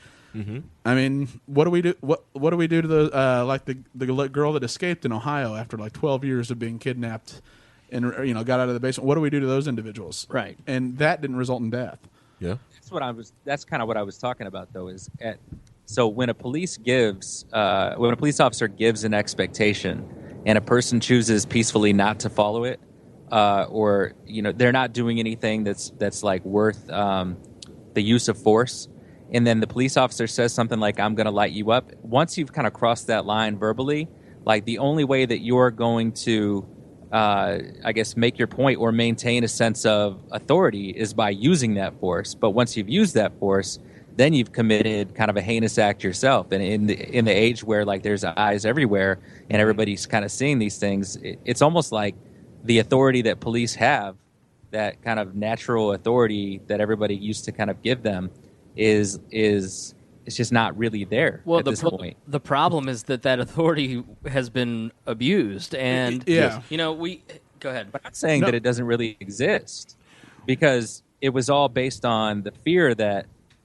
I mean, what do we do? What do we do to the girl that escaped in Ohio after 12 years of being kidnapped and got out of the basement? What do we do to those individuals? Right. And that didn't result in death. Yeah. That's kind of what I was talking about, though, so when a police officer gives an expectation and a person chooses peacefully not to follow it, or they're not doing anything that's like worth the use of force, and then the police officer says something like, "I'm going to light you up." Once you've kind of crossed that line verbally, like the only way that you're going to, I guess, make your point or maintain a sense of authority is by using that force. But once you've used that force, then you've committed kind of a heinous act yourself. And in the age where there's eyes everywhere and everybody's kind of seeing these things, it's almost like the authority that police have, that kind of natural authority that everybody used to kind of give them, is it's just not really there at this point. The problem is that authority has been abused, and yeah. Go ahead. But I'm not saying that it doesn't really exist, because it was all based on the fear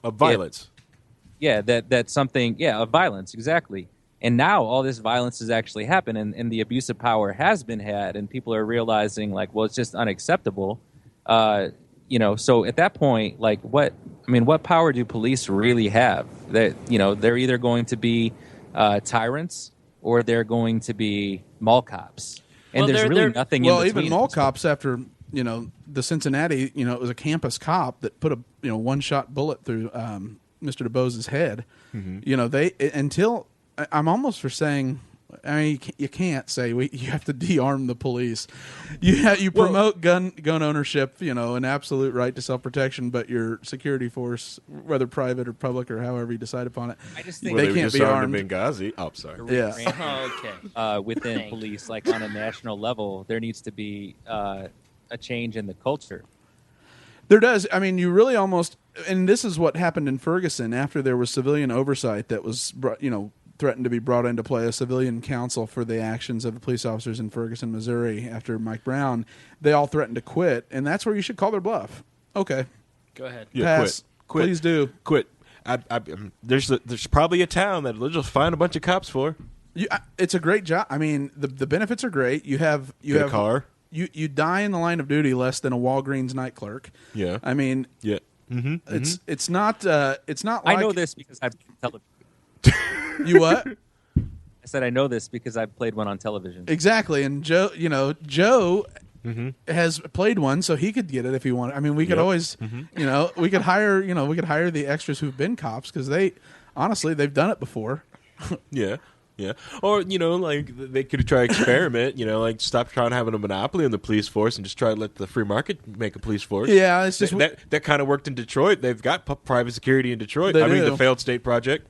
of violence. That something, of violence, exactly. And now all this violence has actually happened, and the abuse of power has been had, and people are realizing, like, well, it's just unacceptable. So at that point, like, what power do police really have? That, they're either going to be tyrants or they're going to be mall cops. And there's really nothing in between. Well, even mall cops, after, the Cincinnati, it was a campus cop that put a one-shot bullet through Mr. DuBose's head. Mm-hmm. I'm almost for saying, you can't say you have to de-arm the police. You promote gun ownership, an absolute right to self-protection, but your security force, whether private or public or however you decide upon it, I just think they can't be armed. Benghazi. Oh, sorry. Yeah. Okay. Within police, like on a national level, there needs to be a change in the culture. There does. I mean, you really almost, and this is what happened in Ferguson after there was civilian oversight that was, threatened to be brought into play, a civilian council for the actions of the police officers in Ferguson, Missouri after Mike Brown. They all threatened to quit, and that's where you should call their bluff. Okay. Go ahead. Yeah, Pass. Quit. Please do. Quit. There's probably a town that they'll just find a bunch of cops for. It's a great job. I mean, the benefits are great. You have a car. You die in the line of duty less than a Walgreens night clerk. Yeah. I mean, yeah. Mm-hmm. It's not like, I know this because I've television. You what? I said I know this because I played one on television. Exactly, and Joe mm-hmm. has played one, so he could get it if he wanted. I mean, we could always, we could hire the extras who've been cops, because they've done it before. Yeah. Yeah, or like they could try experiment. Like stop trying having a monopoly on the police force and just try to let the free market make a police force. Yeah, it's just that kind of worked in Detroit. They've got private security in Detroit. I mean, the failed state project.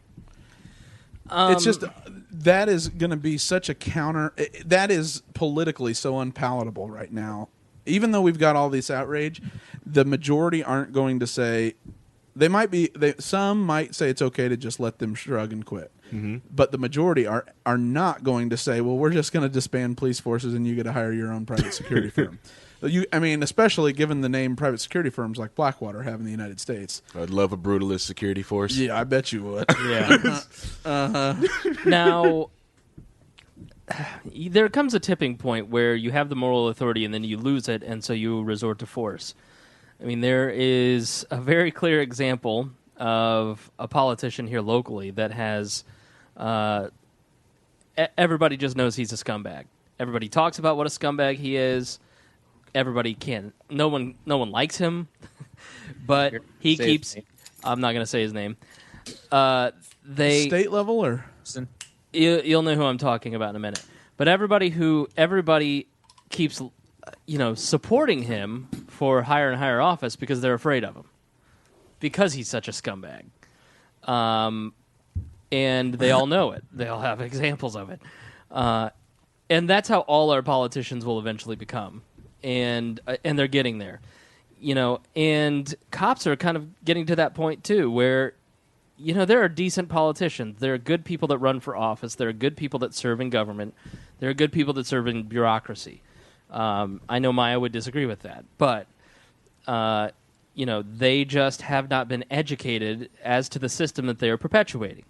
It's just that is going to be such a counter. That is politically so unpalatable right now. Even though we've got all this outrage, the majority aren't going to say. They might be. Some might say it's okay to just let them shrug and quit. Mm-hmm. But the majority are not going to say, well, we're just going to disband police forces and you get to hire your own private security firm. Especially given the name private security firms like Blackwater have in the United States. I'd love a brutalist security force. Yeah, I bet you would. Yeah. Now, there comes a tipping point where you have the moral authority and then you lose it, and so you resort to force. I mean, there is a very clear example of a politician here locally that has everybody just knows he's a scumbag. Everybody talks about what a scumbag he is. Everybody can. No one likes him, but he keeps. I'm not going to say his name. State level or you'll know who I'm talking about in a minute. But everybody keeps, supporting him for higher and higher office because they're afraid of him, because he's such a scumbag. And they all know it. They all have examples of it. And that's how all our politicians will eventually become. And they're getting there. And cops are kind of getting to that point too, where, there are decent politicians. There are good people that run for office. There are good people that serve in government. There are good people that serve in bureaucracy. I know Maya would disagree with that. But, they just have not been educated as to the system that they are perpetuating.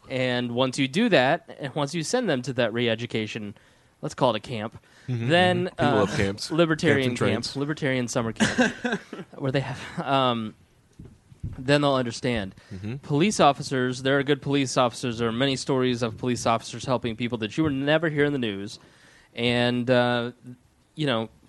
And once you do that, and once you send them to that re-education, let's call it a camp, then love camps. Libertarian camps, Libertarian summer camp, where they have, then they'll understand. Mm-hmm. Police officers, there are good police officers. There are many stories of police officers helping people that you would never hear in the news, and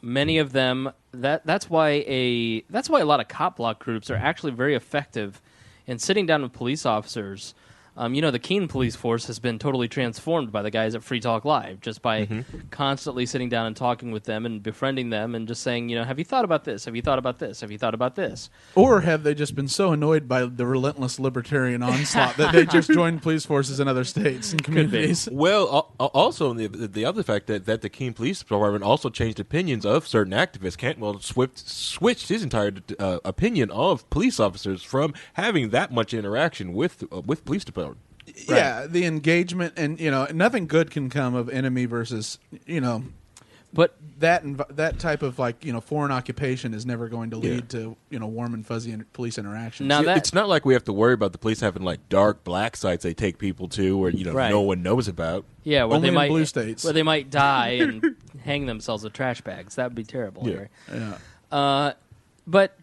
many of them. That's why a lot of cop block groups are actually very effective in sitting down with police officers The Keene police force has been totally transformed by the guys at Free Talk Live, just by constantly sitting down and talking with them and befriending them and just saying, have you thought about this? Have you thought about this? Have you thought about this? Or have they just been so annoyed by the relentless libertarian onslaught that they just joined police forces in other states and communities? Well, also the other fact that the Keene Police Department also changed opinions of certain activists. Cantwell switched his entire opinion of police officers from having that much interaction with police department. Yeah, the engagement, and nothing good can come of enemy versus But that type of foreign occupation is never going to lead to warm and fuzzy police interactions. Now it's not like we have to worry about the police having dark black sites they take people to, where Right. no one knows about. yeah, where Only they in might blue states. where they might die and hang themselves with trash bags. That would be terrible. Yeah. Harry. Yeah. But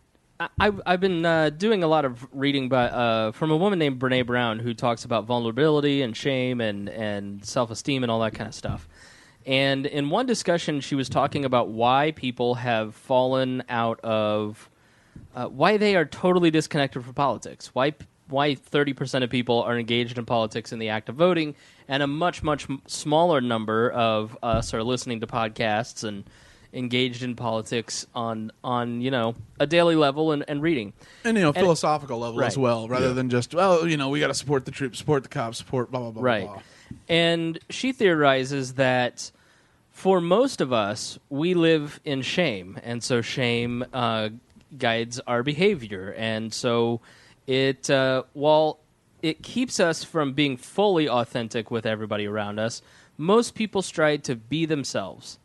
I've been doing a lot of reading from a woman named Brene Brown, who talks about vulnerability and shame and self-esteem and all that kind of stuff. And in one discussion, she was talking about why people have fallen out of why they are totally disconnected from politics. Why 30% of people are engaged in politics in the act of voting, and a much, much smaller number of us are listening to podcasts and engaged in politics on a daily level and reading. And philosophical level as well, rather than just, we got to support the troops, support the cops, support blah, blah, blah, Right. blah, blah. And she theorizes that for most of us, we live in shame, and so shame guides our behavior. And so while it keeps us from being fully authentic with everybody around us, most people strive to be themselves.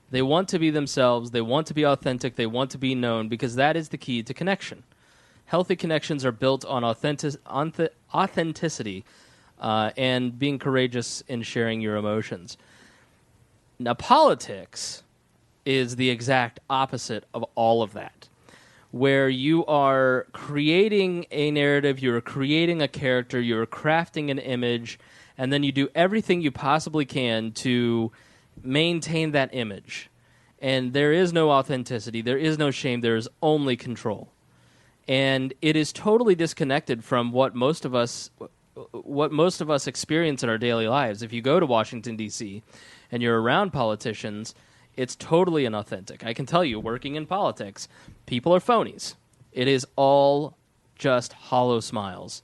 They want to be themselves. They want to be authentic. They want to be known, because that is the key to connection. Healthy connections are built on authenticity and being courageous in sharing your emotions. Now, politics is the exact opposite of all of that, where you are creating a narrative, you're creating a character, you're crafting an image, and then you do everything you possibly can to maintain that image. And there is no authenticity, there is no shame, there is only control. And it is totally disconnected from what most of us experience in our daily lives. If you go to Washington, D.C., and you're around politicians, it's totally inauthentic. I can tell you, working in politics, people are phonies. It is all just hollow smiles.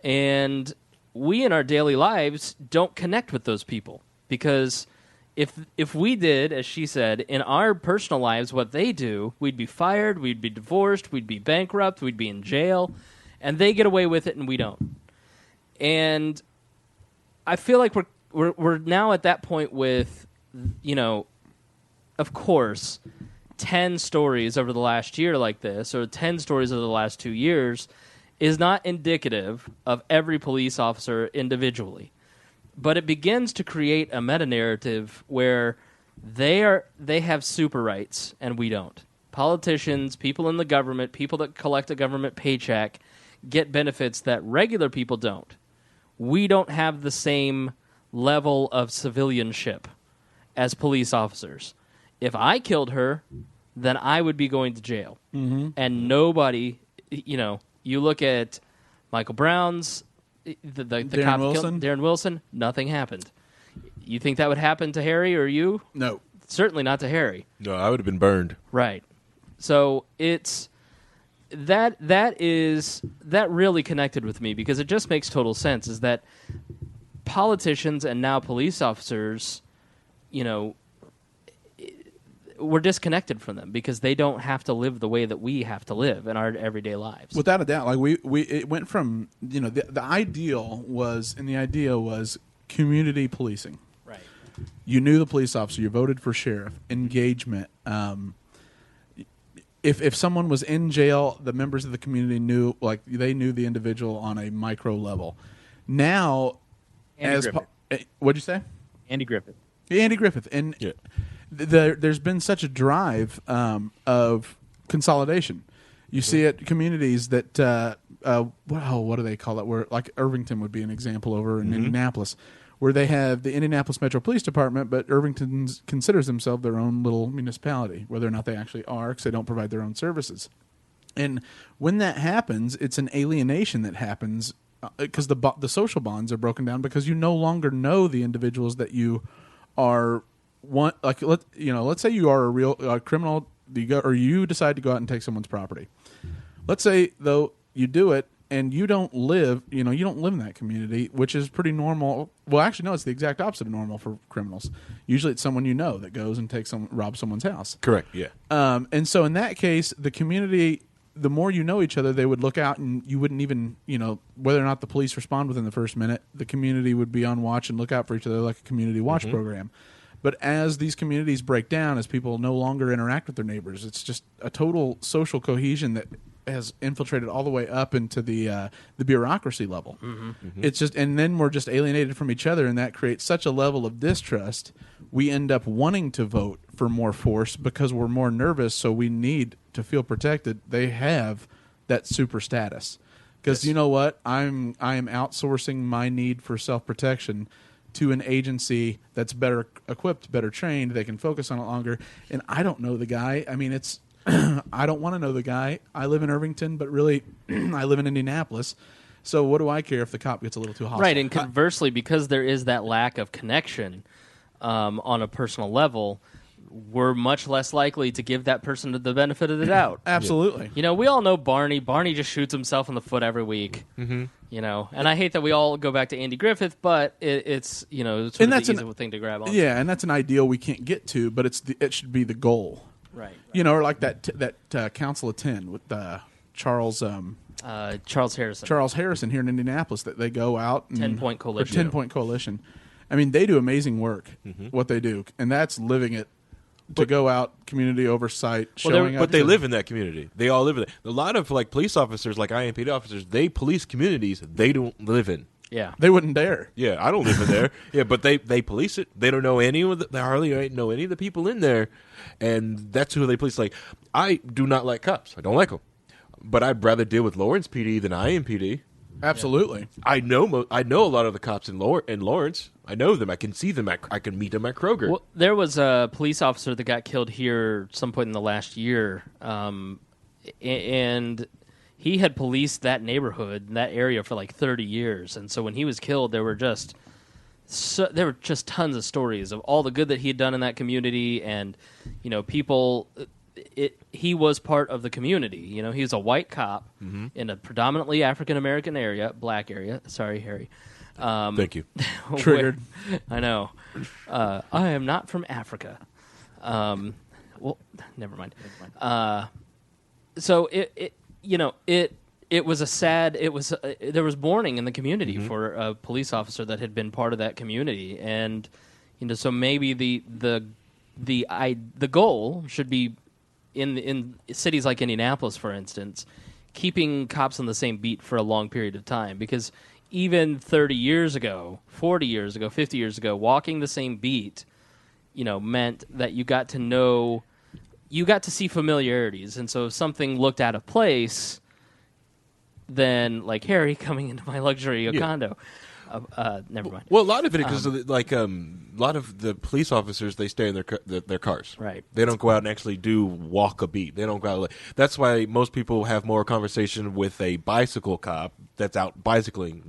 And we in our daily lives don't connect with those people, because if we did, as she said, in our personal lives what they do, we'd be fired, we'd be divorced, we'd be bankrupt, we'd be in jail, and they get away with it and we don't. And I feel like we're now at that point with, of course, 10 stories over the last year like this, or 10 stories over the last 2 years, is not indicative of every police officer individually. But it begins to create a meta-narrative where they have super rights and we don't. Politicians, people in the government, people that collect a government paycheck get benefits that regular people don't. We don't have the same level of civilianship as police officers. If I killed her, then I would be going to jail. Mm-hmm. And nobody, you look at Michael Brown's, the Darren cop Wilson? Darren Wilson, nothing happened. You think that would happen to Harry or you? No. Certainly not to Harry. No, I would have been burned. Right. So it's that really connected with me, because it just makes total sense, is that politicians and now police officers, we're disconnected from them because they don't have to live the way that we have to live in our everyday lives. Without a doubt, it went from the idea was community policing. Right. You knew the police officer, you voted for sheriff, engagement. If someone was in jail, the members of the community knew the individual on a micro level. Now, what'd you say? Andy Griffith. Andy Griffith, and yeah. There's been such a drive of consolidation. You see it communities that what do they call it? Where like Irvington would be an example over in Indianapolis, where they have the Indianapolis Metro Police Department, but Irvington considers themselves their own little municipality, whether or not they actually are, because they don't provide their own services. And when that happens, it's an alienation that happens because the social bonds are broken down because you no longer know the individuals that you are let's say you are a real criminal, you decide to go out and take someone's property. Let's say though you do it and you don't live in that community, which is pretty normal. Well, actually, no, it's the exact opposite of normal for criminals. Usually, it's someone you know that goes and robs someone's house. Correct. Yeah. And so in that case, the community, the more you know each other, they would look out, and you wouldn't even, whether or not the police respond within the first minute, the community would be on watch and look out for each other like a community watch program. But as these communities break down, as people no longer interact with their neighbors, it's just a total social cohesion that has infiltrated all the way up into the bureaucracy level. It's just, and then we're just alienated from each other, and that creates such a level of distrust. We end up wanting to vote for more force because we're more nervous, so we need to feel protected. They have that super status because you know what? I am outsourcing my need for self-protection to an agency that's better equipped, better trained. They can focus on it longer, and I don't know the guy. I mean, it's I don't want to know the guy. I live in Irvington, but really, I live in Indianapolis. So what do I care if the cop gets a little too hostile? Right, and conversely, because there is that lack of connection on a personal level, we're much less likely to give that person the benefit of the doubt. Absolutely. We all know Barney. Barney just shoots himself in the foot every week. And I hate that we all go back to Andy Griffith, but it's sort of the easy thing to grab on. Yeah, and that's an ideal we can't get to, but it should be the goal. Right. Or like that Council of 10 with Charles Harrison. Charles Harrison here in Indianapolis, that they go out and 10-point coalition. 10-point coalition. I mean, they do amazing work. What they do, and that's living it. To go out, community oversight, showing up. But they live in that community. They all live in it. A lot of police officers, like IMPD officers, they police communities they don't live in. Yeah, they wouldn't dare. Yeah, I don't live in there. Yeah, but they police it. They don't know they hardly know any of the people in there, and that's who they police. Like, I do not like cops. I don't like them, but I'd rather deal with Lawrence PD than IMPD. Absolutely. Yeah. I know a lot of the cops in Lawrence. I know them. I can see them. I can meet them at Kroger. Well, there was a police officer that got killed here some point in the last year, and he had policed that neighborhood, that area, for like 30 years. And so when he was killed, there were just tons of stories of all the good that he had done in that community, and people. He was part of the community. He was a white cop in a predominantly African American area, black area. Sorry, Harry. Thank you. Triggered. I know. I am not from Africa. Well, never mind. So it was a sad. There was mourning in the community for a police officer that had been part of that community, and so maybe the goal should be in cities like Indianapolis, for instance, keeping cops on the same beat for a long period of time, because even 30 years ago, 40 years ago, 50 years ago, walking the same beat, meant that you got to see familiarities. And so if something looked out of place, then, like Harry coming into my luxury condo. Never mind. Well, a lot of it is because a lot of the police officers, they stay in their cars. Right. They don't go out and actually walk a beat. They don't go out. That's why most people have more conversation with a bicycle cop that's out bicycling.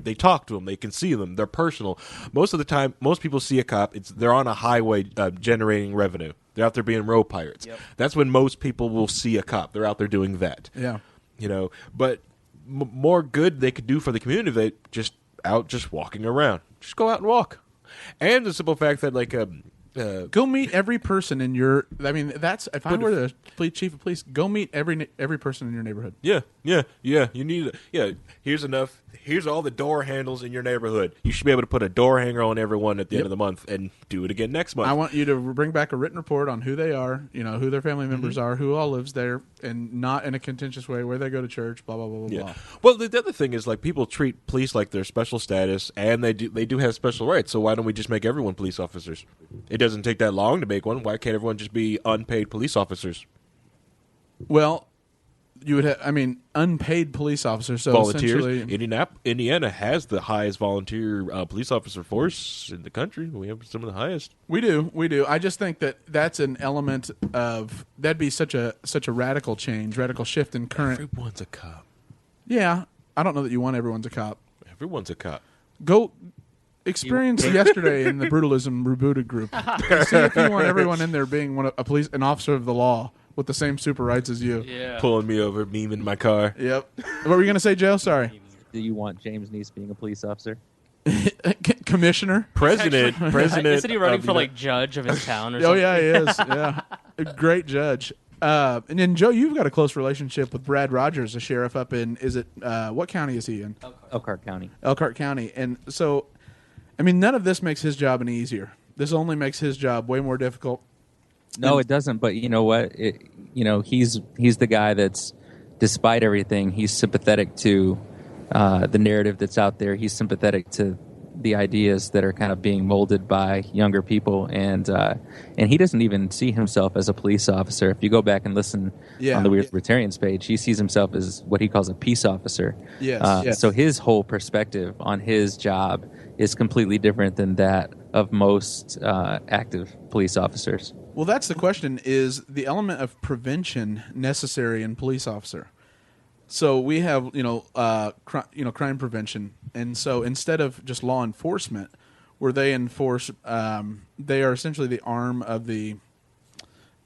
They talk to them. They can see them. They're personal. Most of the time, most people see a cop. They're on a highway generating revenue. They're out there being road pirates. Yep. That's when most people will see a cop. They're out there doing that. Yeah. But more good they could do for the community, they just walking around. Just go out and walk. And the simple fact that go meet every person in your. I mean, that's if I were the chief of police, go meet every person in your neighborhood. Yeah. You need. Here's all the door handles in your neighborhood. You should be able to put a door hanger on everyone at the end of the month and do it again next month. I want you to bring back a written report on who they are, who their family members are, who all lives there, and not in a contentious way, where they go to church, blah blah blah blah blah. Well, the other thing is people treat police like they're special status, and they do have special rights. So why don't we just make everyone police officers? It doesn't take that long to make one. Why can't everyone just be unpaid police officers? Well, you would have, unpaid police officers. So volunteers. Indiana has the highest volunteer police officer force in the country. We have some of the highest. We do. I just think that's an element of that'd be such a radical change, radical shift in current. Everyone's a cop. Yeah, I don't know that you want everyone's a cop. Everyone's a cop. Go experience yesterday in the Brutalism Rebooted group. See if you want everyone in there being an officer of the law with the same super rights as you. Yeah. Pulling me over, memeing my car. Yep. What were you going to say, Joe? Sorry. Do you want James Neese being a police officer? Commissioner? President. Isn't he running for like judge of his town or Oh, something? yeah, he is. Yeah. A great judge. And then, Joe, you've got a close relationship with Brad Rogers, the sheriff up in, what county is he in? Elkhart County. Elkhart County. And so, I mean, none of this makes his job any easier. This only makes his job way more difficult. No, it doesn't. But you know what? He's the guy that's, despite everything, he's sympathetic to the narrative that's out there. He's sympathetic to the ideas that are kind of being molded by younger people, and he doesn't even see himself as a police officer. If you go back and listen on the Weird Libertarians page, he sees himself as what he calls a peace officer. Yes. So his whole perspective on his job is completely different than that of most active police officers. Well, that's the question, is the element of prevention necessary in police officer? So we have, crime prevention. And so instead of just law enforcement, where they enforce, they are essentially the arm of they're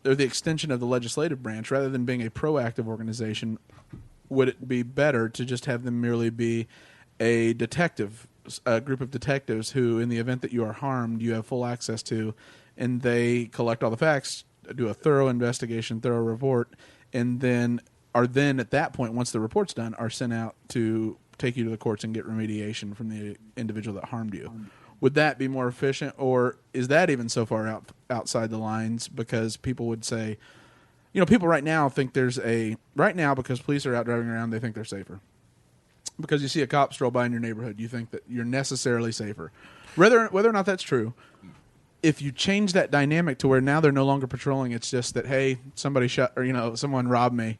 the extension of the legislative branch. Rather than being a proactive organization, would it be better to just have them merely be a group of detectives who, in the event that you are harmed, you have full access to, and they collect all the facts, do a thorough investigation, thorough report, and then are at that point, once the report's done, are sent out to take you to the courts and get remediation from the individual that harmed you. Would that be more efficient, or is that even so far outside the lines? Because people would say, people right now think because police are out driving around, they think they're safer. Because you see a cop stroll by in your neighborhood, you think that you're necessarily safer. Whether or not that's true, if you change that dynamic to where now they're no longer patrolling, it's just that, hey, somebody shot, or someone robbed me,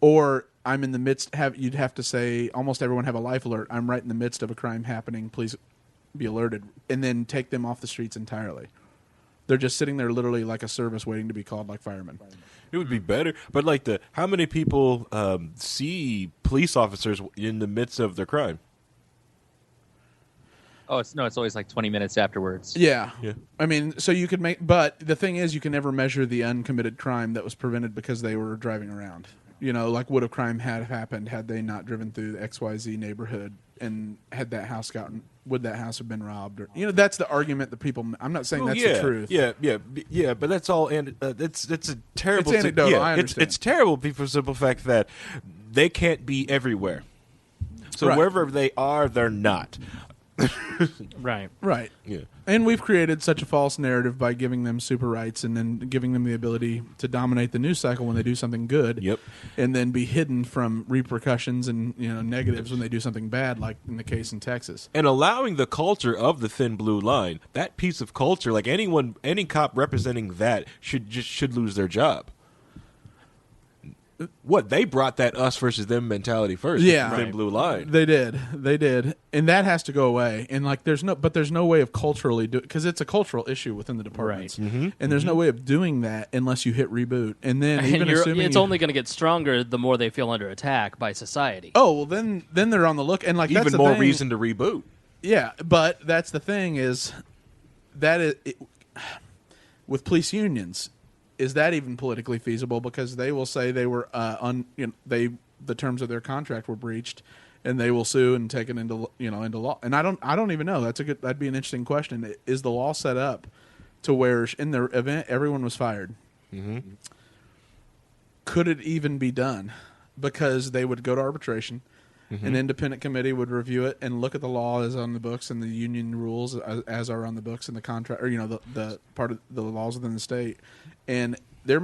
or I'm in the midst. You'd have to say almost everyone have a life alert. I'm right in the midst of a crime happening. Please be alerted, and then take them off the streets entirely. They're just sitting there, literally like a service, waiting to be called, like firemen. It would be better, but how many people see police officers in the midst of their crime? Oh, it's always like 20 minutes afterwards. Yeah. I mean, so you could but the thing is, you can never measure the uncommitted crime that was prevented because they were driving around. Would a crime have happened had they not driven through the XYZ neighborhood, and would that house have been robbed? Or, that's the argument that people. I'm not saying that's the truth. Yeah. But that's all, and it's a terrible. It's anecdotal. I understand. It's terrible for the simple fact that they can't be everywhere. So wherever they are, they're not. Right. Yeah. And we've created such a false narrative by giving them super rights and then giving them the ability to dominate the news cycle when they do something good. Yep. And then be hidden from repercussions and negatives when they do something bad, like in the case in Texas. And allowing the culture of the thin blue line, that piece of culture, like any cop representing that should lose their job. What, they brought that us versus them mentality first. Yeah. Thin blue line. They did. And that has to go away. And there's no way of culturally because it's a cultural issue within the departments. Right. Mm-hmm. And there's no way of doing that unless you hit reboot. And then even assuming it's only going to get stronger the more they feel under attack by society. Oh, well then they're on the look, and that's even the more thing. reason to reboot. Yeah, but that's the thing is with police unions, is that even politically feasible? Because they will say they were the terms of their contract were breached, and they will sue and take it into law. And I don't even know. That'd be an interesting question. Is the law set up to where in the event everyone was fired? Mm-hmm. Could it even be done? Because they would go to arbitration. Mm-hmm. An independent committee would review it and look at the law as on the books and the union rules as are on the books and the contract, or the part of the laws within the state. And you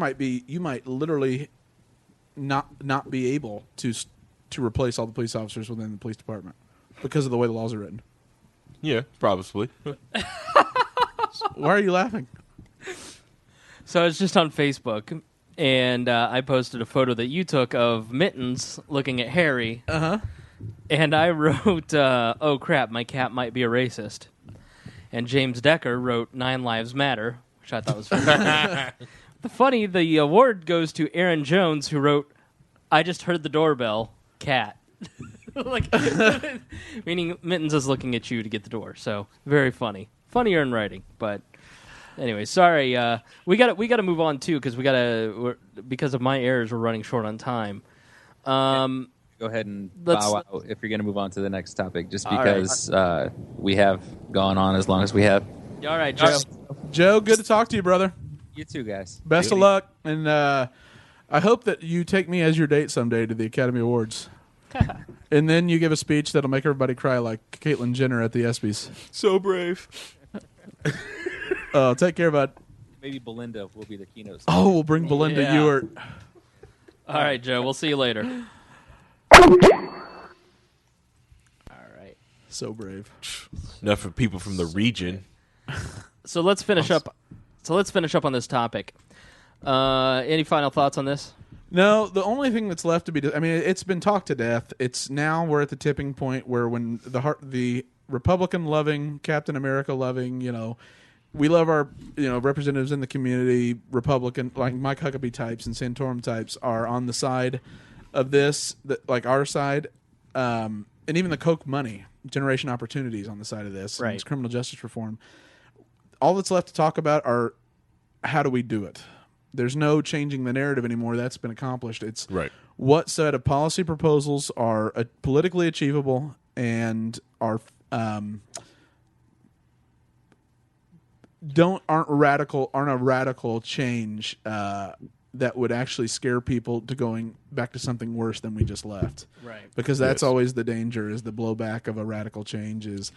might literally not be able to replace all the police officers within the police department because of the way the laws are written. Yeah, probably. Why are you laughing? So I was just on Facebook, and I posted a photo that you took of Mittens looking at Harry. Uh-huh. And I wrote, oh crap, my cat might be a racist. And James Decker wrote 9 Lives Matter, which I thought was funny. The award goes to Aaron Jones, who wrote, I just heard the doorbell, cat. like, meaning Mittens is looking at you to get the door. So very funny, funnier in writing. But anyway, sorry. We got to move on too because because of my errors, we're running short on time. Go ahead and bow out if you're going to move on to the next topic, just because we have gone on as long as we have. All right, Joe. Joe, good to talk to you, brother. You too, guys. Best of luck, and I hope that you take me as your date someday to the Academy Awards. And then you give a speech that'll make everybody cry like Caitlyn Jenner at the ESPYs. So brave. Take care, bud. Maybe Belinda will be the keynote. Oh, we'll bring Belinda Ewart. All right, Joe. We'll see you later. All right. So brave. Enough for people from the region. So let's finish up. So let's finish up on this topic. Any final thoughts on this? No, the only thing that's left to be... I mean, it's been talked to death. It's now we're at the tipping point where when the Republican-loving, Captain America-loving, we love our representatives in the community, Republican, like Mike Huckabee types and Santorum types are on the side of this, like our side, and even the Koch money, Generation Opportunities on the side of this, right. And it's criminal justice reform. All that's left to talk about are how do we do it? There's no changing the narrative anymore. That's been accomplished. It's right. What set of policy proposals are politically achievable and are aren't a radical change that would actually scare people to going back to something worse than we just left. Right. Because that's always the danger, is the blowback of a radical change, is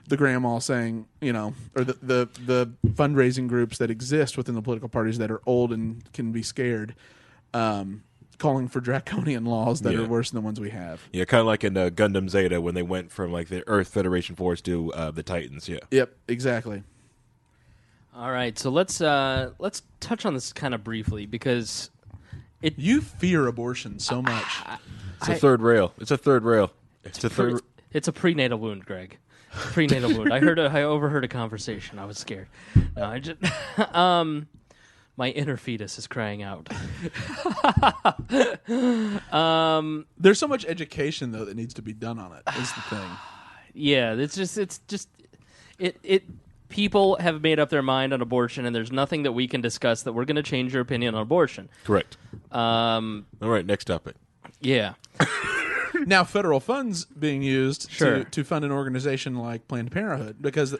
the grandma saying, or the fundraising groups that exist within the political parties that are old and can be scared, calling for draconian laws that are worse than the ones we have. Yeah, kind of like in Gundam Zeta when they went from like the Earth Federation Force to the Titans. Yeah. Yep. Exactly. All right, so let's touch on this kind of briefly because you fear abortion so much. It's a third rail. It's a third rail. It's a third. It's a prenatal wound, Greg. It's a prenatal wound. I overheard a conversation. I was scared. No, I just my inner fetus is crying out. There's so much education though that needs to be done on it. Is the thing. Yeah, it's just people have made up their mind on abortion, and there's nothing that we can discuss that we're going to change your opinion on abortion. Correct. All right, next topic. Yeah. Now, federal funds being used Sure. to fund an organization like Planned Parenthood, because...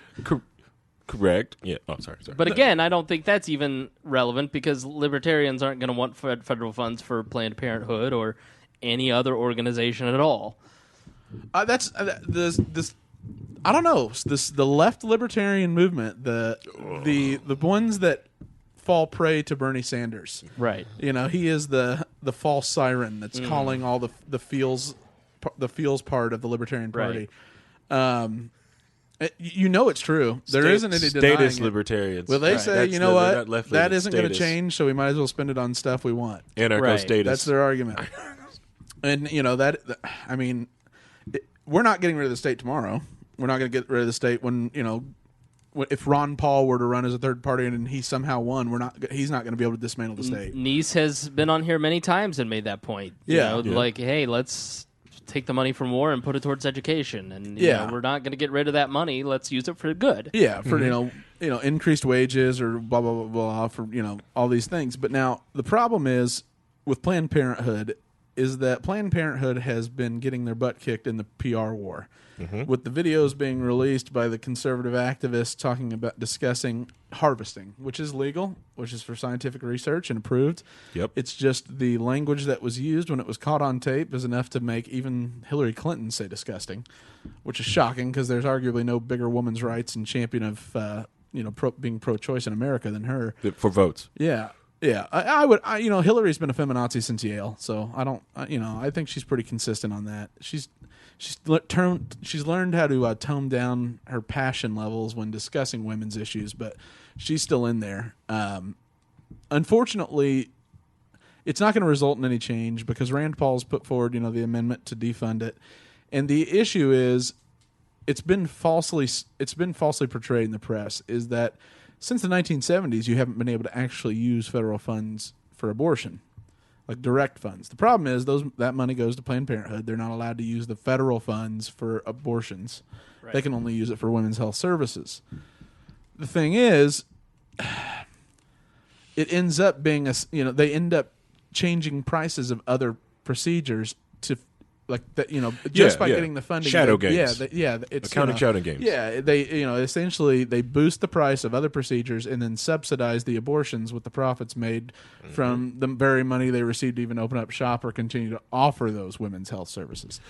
Correct. Yeah. Oh, sorry. But again, I don't think that's even relevant because libertarians aren't going to want federal funds for Planned Parenthood or any other organization at all. That's this. I don't know. The left libertarian movement, the ones that fall prey to Bernie Sanders. Right. He is the false siren that's calling all the feels part of the Libertarian Party. Right. It's true. There isn't any denying status it. libertarians. Well, they say, what? That isn't going to status. change, so we might as well spend it on stuff we want. Anarcho-status. That's their argument. And we're not getting rid of the state tomorrow. We're not going to get rid of the state when if Ron Paul were to run as a third party and he somehow won, he's not going to be able to dismantle the state. Nice has been on here many times and made that point. Like, hey, let's take the money from war and put it towards education, and we're not going to get rid of that money. Let's use it for good. Yeah, for increased wages or blah blah blah blah for all these things. But now the problem is with Planned Parenthood is that Planned Parenthood has been getting their butt kicked in the PR war. With the videos being released by the conservative activists talking about discussing harvesting, which is legal, which is for scientific research and approved. Yep. It's just the language that was used when it was caught on tape is enough to make even Hillary Clinton say disgusting, which is shocking because there's arguably no bigger women's rights and champion of being pro-choice in America than her. For votes. Yeah. Yeah, Hillary's been a feminazi since Yale, so I think she's pretty consistent on that. She's learned how to tone down her passion levels when discussing women's issues, but she's still in there. Unfortunately, it's not going to result in any change because Rand Paul's put forward, the amendment to defund it, and the issue is it's been falsely portrayed in the press is that since the 1970s, you haven't been able to actually use federal funds for abortion. like direct funds. The problem is that money goes to Planned Parenthood. They're not allowed to use the federal funds for abortions. Right. They can only use it for women's health services. The thing is, it ends up being they end up changing prices of other procedures to like that, just by getting the funding. Shadow games. It's accounting shadow games. Yeah, they essentially they boost the price of other procedures and then subsidize the abortions with the profits made from the very money they received to even open up shop or continue to offer those women's health services.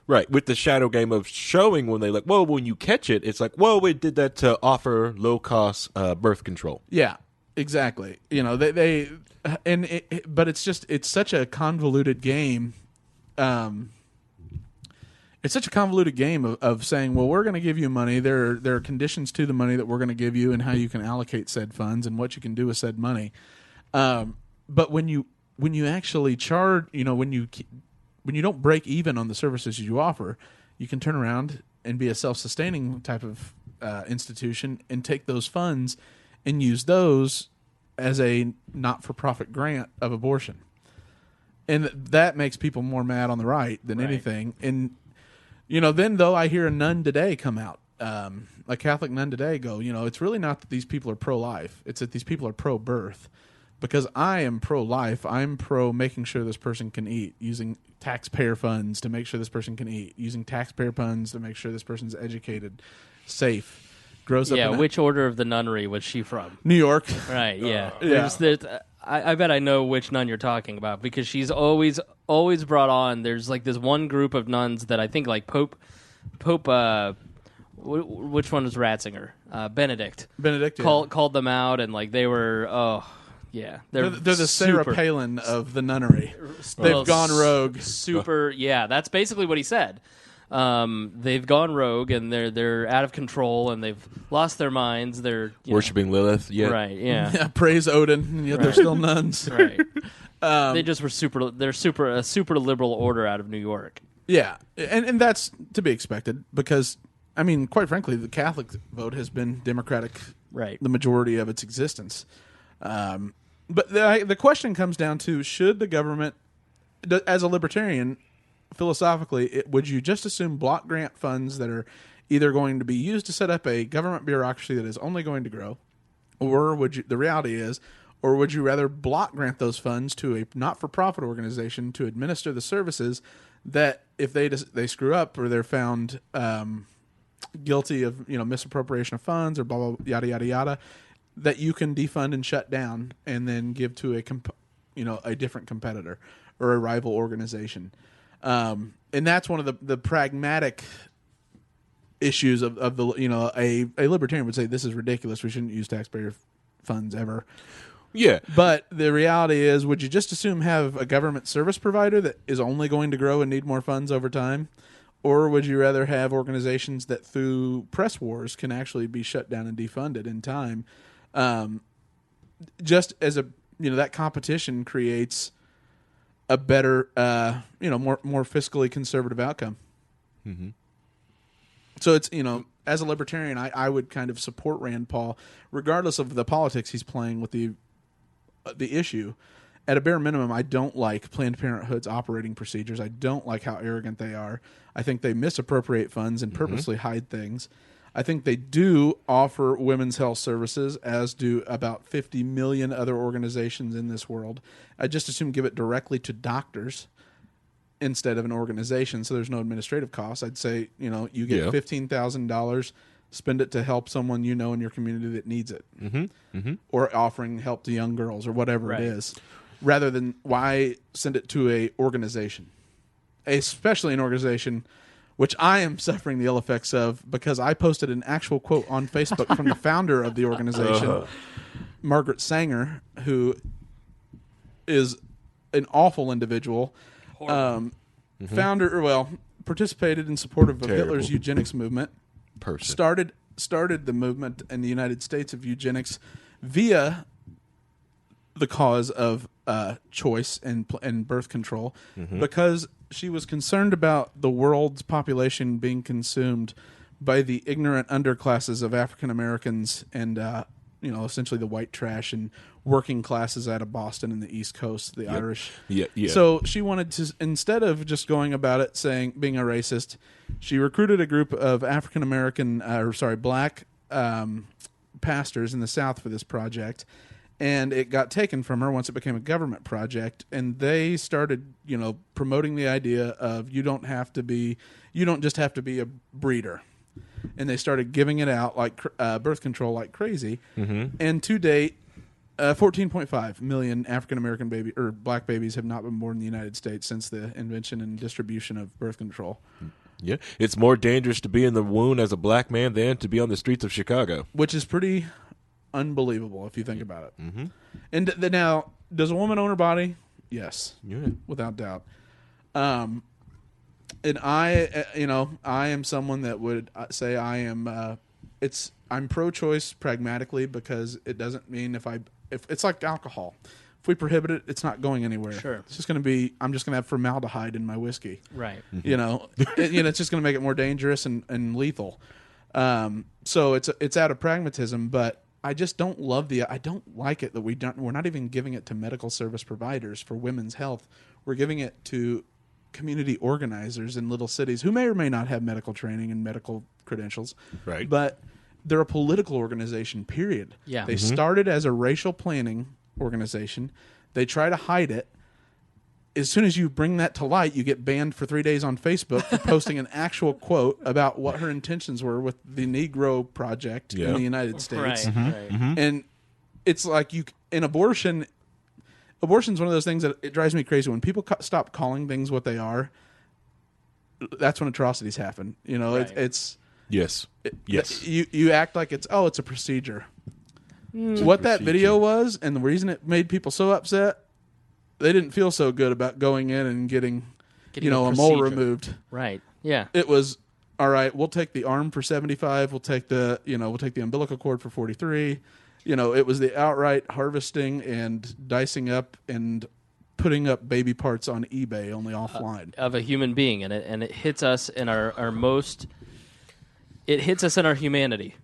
Right, with the shadow game of showing when they when you catch it, it's like, we did that to offer low cost birth control. Yeah, exactly. But it's such a convoluted game. It's such a convoluted game of saying, well, we're going to give you money. There are conditions to the money that we're going to give you and how you can allocate said funds and what you can do with said money. But when you actually charge, when you don't break even on the services you offer, you can turn around and be a self-sustaining type of institution and take those funds and use those as a not-for-profit grant of abortion. And that makes people more mad on the right than anything. And, then, though, I hear a nun today come out, a Catholic nun today go, it's really not that these people are pro-life. It's that these people are pro-birth. Because I am pro-life. I'm pro making sure this person can eat, using taxpayer funds to make sure this person can eat, using taxpayer funds to make sure this person's educated, safe, grows up. Yeah, which order of the nunnery was she from? New York. Right, yeah. I bet I know which nun you're talking about because she's always brought on. There's like this one group of nuns that I think like Pope. Which one was Ratzinger? Benedict. Benedict called them out and like they were they're the Sarah Palin of the nunnery. They've gone rogue. Super. Yeah, that's basically what he said. They've gone rogue and they're out of control and they've lost their minds. They're worshiping Lilith. Yeah, right. Yeah, praise Odin, and yet they're still nuns. Right. They just were super. They're a super liberal order out of New York. Yeah, and that's to be expected because quite frankly, the Catholic vote has been Democratic. Right. The majority of its existence. But the question comes down to, should the government, as a libertarian, philosophically, would you just assume block grant funds that are either going to be used to set up a government bureaucracy that is only going to grow, or would you rather block grant those funds to a not-for-profit organization to administer the services that if they screw up or they're found guilty of misappropriation of funds or blah blah yada yada yada, that you can defund and shut down and then give to a different competitor or a rival organization. And that's one of the pragmatic issues of the a libertarian would say this is ridiculous. We shouldn't use taxpayer funds ever. Yeah. But the reality is, would you just assume have a government service provider that is only going to grow and need more funds over time? Or would you rather have organizations that through press wars can actually be shut down and defunded in time? Just as that competition creates a better, more fiscally conservative outcome. Mm-hmm. So it's, as a libertarian, I would kind of support Rand Paul, regardless of the politics he's playing with the issue. At a bare minimum, I don't like Planned Parenthood's operating procedures. I don't like how arrogant they are. I think they misappropriate funds and purposely hide things. I think they do offer women's health services, as do about 50 million other organizations in this world. I just assume give it directly to doctors instead of an organization, so there's no administrative costs. I'd say, you get $15,000, spend it to help someone in your community that needs it, or offering help to young girls or whatever it is, rather than why send it to a organization, especially an organization which I am suffering the ill effects of because I posted an actual quote on Facebook from the founder of the organization, Margaret Sanger, who is an awful individual. Participated in support of Hitler's eugenics movement. Started the movement in the United States of eugenics via the cause of choice and birth control, because she was concerned about the world's population being consumed by the ignorant underclasses of African Americans and essentially the white trash and working classes out of Boston and the East Coast, the Irish. Yeah. So she wanted to, instead of just going about it being a racist, she recruited a group of black pastors in the South for this project, and it got taken from her once it became a government project, and they started, promoting the idea of you don't just have to be a breeder. And they started giving it out like birth control like crazy. Mm-hmm. And to date, 14.5 million African American black babies have not been born in the United States since the invention and distribution of birth control. Yeah, it's more dangerous to be in the womb as a black man than to be on the streets of Chicago, which is pretty unbelievable if you think about it. Mm-hmm. And now, does a woman own her body? Yes, without doubt. And I am someone that would say I'm pro-choice pragmatically, because it doesn't mean if it's like alcohol. If we prohibit it, it's not going anywhere. Sure. It's just going to be, I'm just going to have formaldehyde in my whiskey. Right. Mm-hmm. It's just going to make it more dangerous and lethal. So it's out of pragmatism, but I just don't I don't like it that we're not even giving it to medical service providers for women's health. We're giving it to community organizers in little cities who may or may not have medical training and medical credentials. Right. But they're a political organization, period. Yeah. They started as a racial planning organization. They try to hide it. As soon as you bring that to light, you get banned for 3 days on Facebook for posting an actual quote about what her intentions were with the Negro Project in the United States. Right. Mm-hmm. Right. Mm-hmm. And it's like abortion's one of those things that it drives me crazy. When people stop calling things what they are, that's when atrocities happen. Right. It's yes. You act like it's a procedure. What that video was, and the reason it made people so upset, they didn't feel so good about going in and getting a mole removed. Right. Yeah. It was, all right, we'll take the arm for 75, we'll take the umbilical cord for 43. It was the outright harvesting and dicing up and putting up baby parts on eBay, only offline. Of a human being, and it hits us in our most. It hits us in our humanity,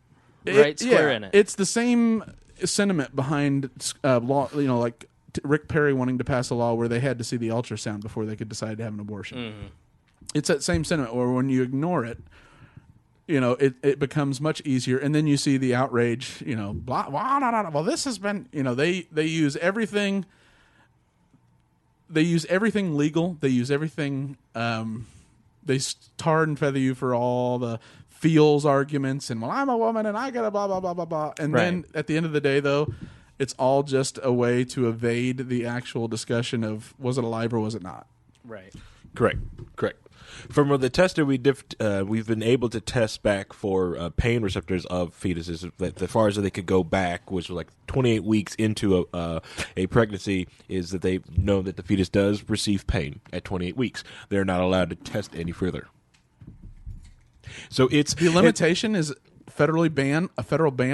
right? Square in it. It's the same sentiment behind law. Like Rick Perry wanting to pass a law where they had to see the ultrasound before they could decide to have an abortion. Mm-hmm. It's that same sentiment where when you ignore it, it becomes much easier, and then you see the outrage. Blah, well, this has been. They use everything. They use everything legal. They use everything. They tar and feather you for all the feels arguments and, well, I'm a woman and I got to blah, blah, blah, blah, blah. And then at the end of the day, though, it's all just a way to evade the actual discussion of was it alive or was it not. Right. Correct. From the test that we've been able to test back for pain receptors of fetuses, that as far as they could go back, which was like 28 weeks into a pregnancy, is that they know that the fetus does receive pain at 28 weeks. They're not allowed to test any further. So the limitation is a federal ban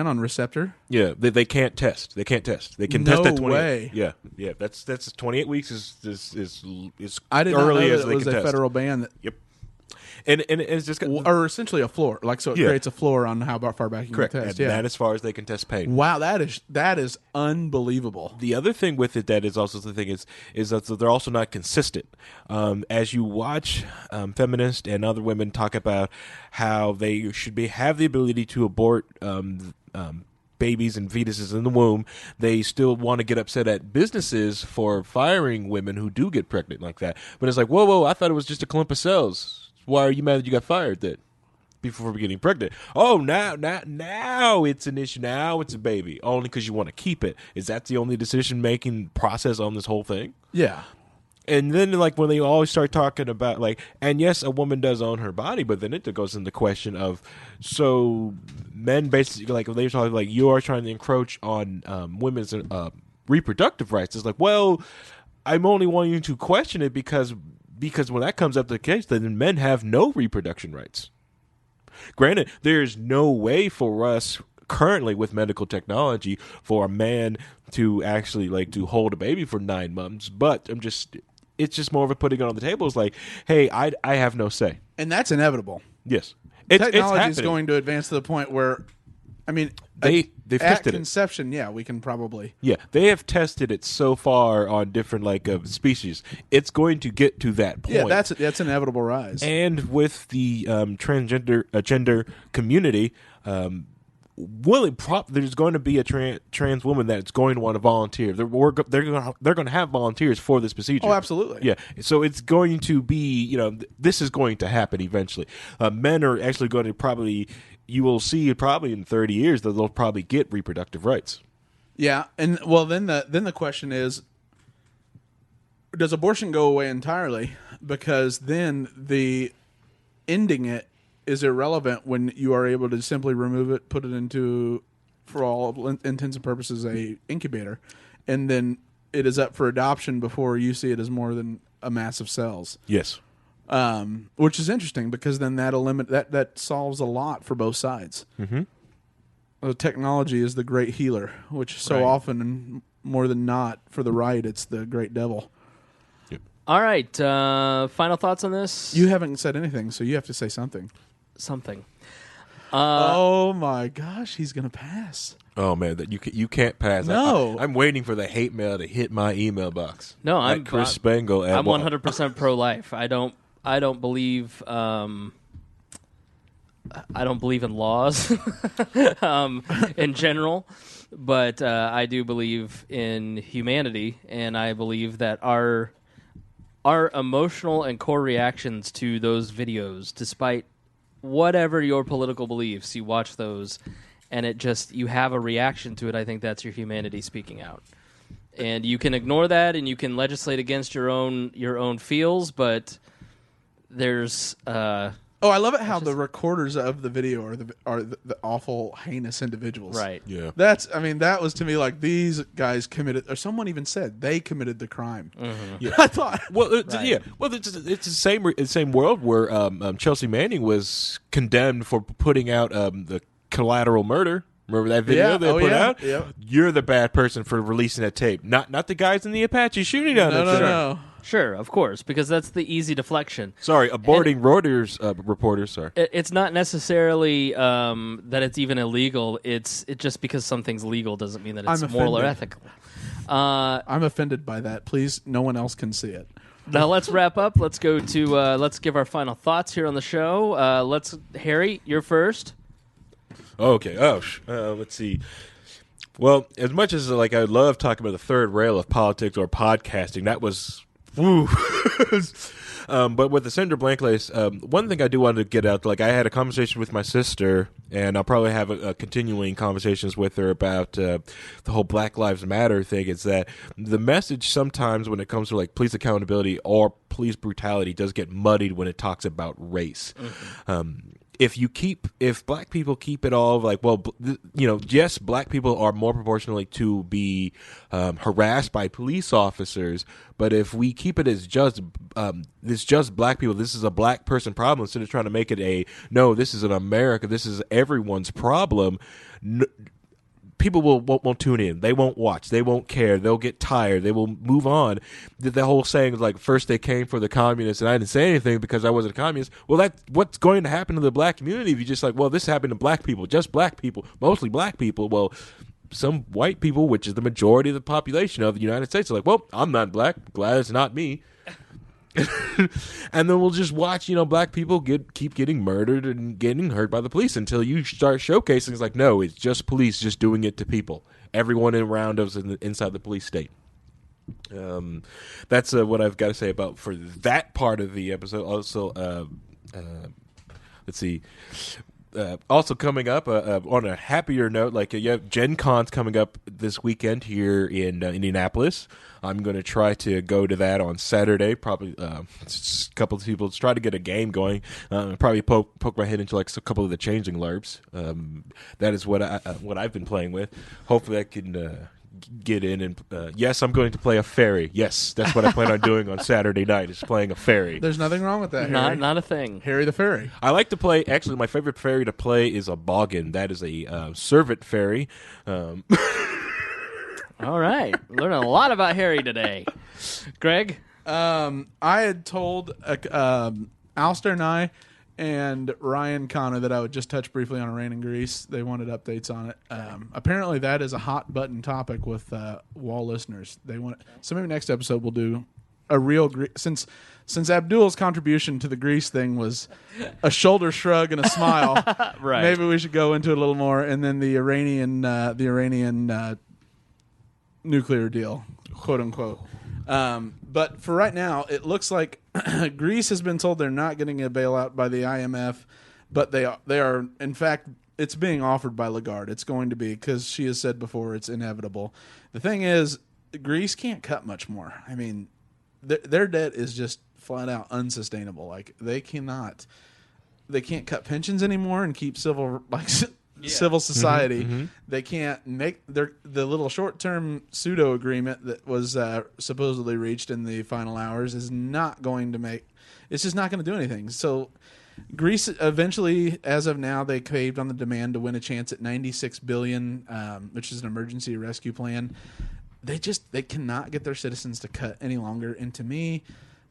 on receptor. Yeah, they can't test. They can't test. They can no test at 28. Way. Yeah. That's 28 weeks is I did early not know as that they it was can a test. federal ban. Yep. And it's just or essentially a floor, it creates a floor on how far back you can test. And that as far as they can test pain. Wow, that is unbelievable. The other thing with it that is also the thing is that they're also not consistent. As you watch feminists and other women talk about how they should have the ability to abort babies and fetuses in the womb, they still want to get upset at businesses for firing women who do get pregnant like that. But it's like, whoa, I thought it was just a clump of cells. Why are you mad that you got fired then? Before getting pregnant. Oh, now it's an issue. Now it's a baby. Only because you want to keep it. Is that the only decision-making process on this whole thing? Yeah. And then, when they always start talking about, and yes, a woman does own her body, but then it goes into the question of, so men basically, they're talking, you are trying to encroach on women's reproductive rights. It's like, well, I'm only wanting you to question it because when that comes up to the case, then men have no reproduction rights. Granted, there's no way for us currently with medical technology for a man to actually to hold a baby for 9 months, but it's just more of a putting it on the table. It's like, hey, I have no say. And that's inevitable. Yes. Technology is going to advance to the point where I mean, they've at tested conception, yeah, we can probably. Yeah, they have tested it so far on different species. It's going to get to that point. Yeah, that's an inevitable rise. And with the transgender gender community, there's going to be a trans woman that's going to want to volunteer. They're going to have volunteers for this procedure. Oh, absolutely. Yeah, so it's going to be, this is going to happen eventually. Men are actually going to probably, you will see probably in 30 years that they'll probably get reproductive rights. Yeah, and well, then the question is, does abortion go away entirely? Because then the ending it is irrelevant when you are able to simply remove it, put it into, for all intents and purposes, a incubator, and then it is up for adoption before you see it as more than a mass of cells. Yes. Which is interesting because then that solves a lot for both sides. Mm-hmm. Well, technology is the great healer, which so often, and more than not, for the right, it's the great devil. Yep. All right. Final thoughts on this? You haven't said anything, so you have to say something. Oh my gosh, he's gonna pass. Oh man, that you can't pass. No, I'm waiting for the hate mail to hit my email box. No, I'm Chris Spangle. I'm 100% pro-life. I don't believe. I don't believe in laws in general, but I do believe in humanity, and I believe that our emotional and core reactions to those videos, despite whatever your political beliefs, you watch those, and you have a reaction to it. I think that's your humanity speaking out, and you can ignore that, and you can legislate against your own feels, but there's. I love it how the recorders of the video are the awful, heinous individuals. Right. Yeah. That was to me like these guys committed, or someone even said they committed the crime. Mm-hmm. Yeah. I thought. Well, it's the same world where Chelsea Manning was condemned for putting out the collateral murder. Remember that video they put out? Yeah. You're the bad person for releasing that tape, not the guys in the Apache shooting down. No. Sure, of course, because that's the easy deflection. Sorry, aborting Reuters reporters. Sorry, it's not necessarily that it's even illegal. It just because something's legal doesn't mean that it's moral or ethical. I'm offended by that. Please, no one else can see it. Now let's wrap up. Let's go to let's give our final thoughts here on the show. Harry, you're first. Okay. Let's see. Well, as much as I love talking about the third rail of politics or podcasting, that was. Woo. But with the Sandra Bland case, one thing I do want to get out, I had a conversation with my sister, and I'll probably have a continuing conversations with her about the whole Black Lives Matter thing, is that the message sometimes when it comes to police accountability or police brutality does get muddied when it talks about race. Mm-hmm. If black people keep it all yes, black people are more proportionally to be harassed by police officers, but if we keep it as just black people, this is a black person problem, instead of trying to make it this is an America, this is everyone's problem. People won't tune in. They won't watch. They won't care. They'll get tired. They will move on. The whole saying is first they came for the communists, and I didn't say anything because I wasn't a communist. Well, what's going to happen to the black community if you just this happened to black people, just black people, mostly black people. Well, some white people, which is the majority of the population of the United States, are I'm not black. Glad it's not me. And then we'll just watch, black people keep getting murdered and getting hurt by the police until you start showcasing. It's no, it's just police just doing it to people. Everyone around us inside the police state. That's what I've got to say about for that part of the episode. Also, let's see. Also coming up on a happier note, you have Gen Con's coming up this weekend here in Indianapolis. I'm going to try to go to that on Saturday. Probably a couple of people try to get a game going. Probably poke my head into a couple of the changing LARPs. That is what I've been playing with. Hopefully I can get in and yes, I'm going to play a fairy. Yes, that's what I plan on doing on Saturday night, is playing a fairy. There's nothing wrong with that, Harry. Not a thing. Harry the fairy. I like to play, actually my favorite fairy to play is a boggin. That is a servant fairy. All right. Learning a lot about Harry today. Greg? I had told Alistair and I and Ryan Connor that I would just touch briefly on Iran and Greece. They wanted updates on it. Apparently, that is a hot button topic with Wall listeners. They want it. So maybe next episode we'll do a real since Abdul's contribution to the Greece thing was a shoulder shrug and a smile. Right. Maybe we should go into it a little more, and then the Iranian nuclear deal, quote unquote. But for right now, it looks like Greece has been told they're not getting a bailout by the IMF, but they are in fact, it's being offered by Lagarde. It's going to be, because she has said before it's inevitable. The thing is, Greece can't cut much more. I mean, their debt is just flat out unsustainable. Like they can't cut pensions anymore and keep civil society. Mm-hmm. They can't make the little short-term pseudo agreement that was supposedly reached in the final hours is not going to make. It's just not going to do anything. So Greece eventually, as of now, they caved on the demand to win a chance at $96 billion, which is an emergency rescue plan. They cannot get their citizens to cut any longer. And to me,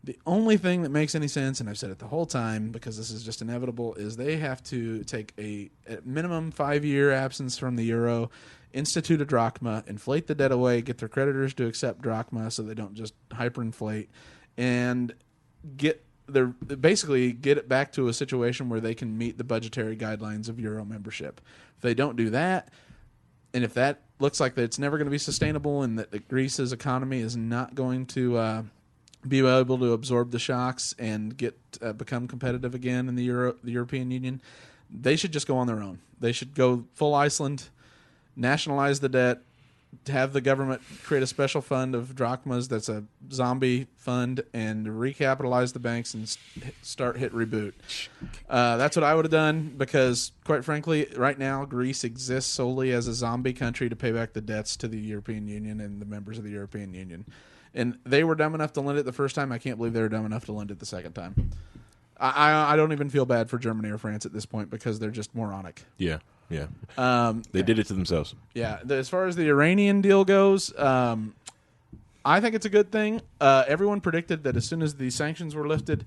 the only thing that makes any sense, and I've said it the whole time because this is just inevitable, is they have to take a minimum 5-year absence from the euro, institute a drachma, inflate the debt away, get their creditors to accept drachma so they don't just hyperinflate, and basically get it back to a situation where they can meet the budgetary guidelines of euro membership. If they don't do that, and if that looks like that it's never going to be sustainable and that Greece's economy is not going to be able to absorb the shocks and become competitive again in the European Union, they should just go on their own. They should go full Iceland, nationalize the debt, have the government create a special fund of drachmas that's a zombie fund, and recapitalize the banks and hit reboot. That's what I would have done because, quite frankly, right now Greece exists solely as a zombie country to pay back the debts to the European Union and the members of the European Union. And they were dumb enough to lend it the first time. I can't believe they were dumb enough to lend it the second time. I don't even feel bad for Germany or France at this point because they're just moronic. Yeah. They did it to themselves. Yeah. As far as the Iranian deal goes, I think it's a good thing. Everyone predicted that as soon as the sanctions were lifted,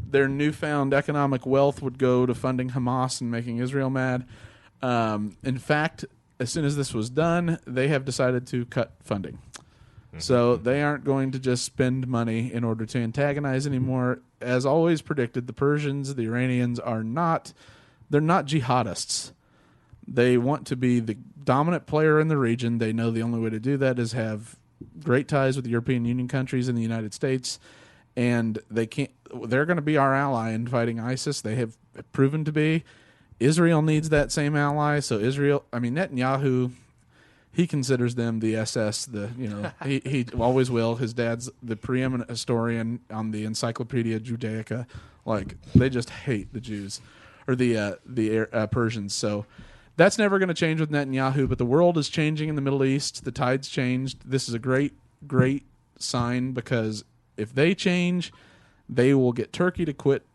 their newfound economic wealth would go to funding Hamas and making Israel mad. In fact, as soon as this was done, they have decided to cut funding. So they aren't going to just spend money in order to antagonize anymore. As always predicted, the Persians, the Iranians they're not jihadists. They want to be the dominant player in the region. They know the only way to do that is have great ties with the European Union countries and the United States. And they're going to be our ally in fighting ISIS. They have proven to be. Israel needs that same ally. So Netanyahu, he considers them the SS. He always will. His dad's the preeminent historian on the Encyclopedia Judaica. Like they just hate the Jews or the Persians. So that's never going to change with Netanyahu. But the world is changing in the Middle East. The tide's changed. This is a great, great sign because if they change, they will get Turkey to quit.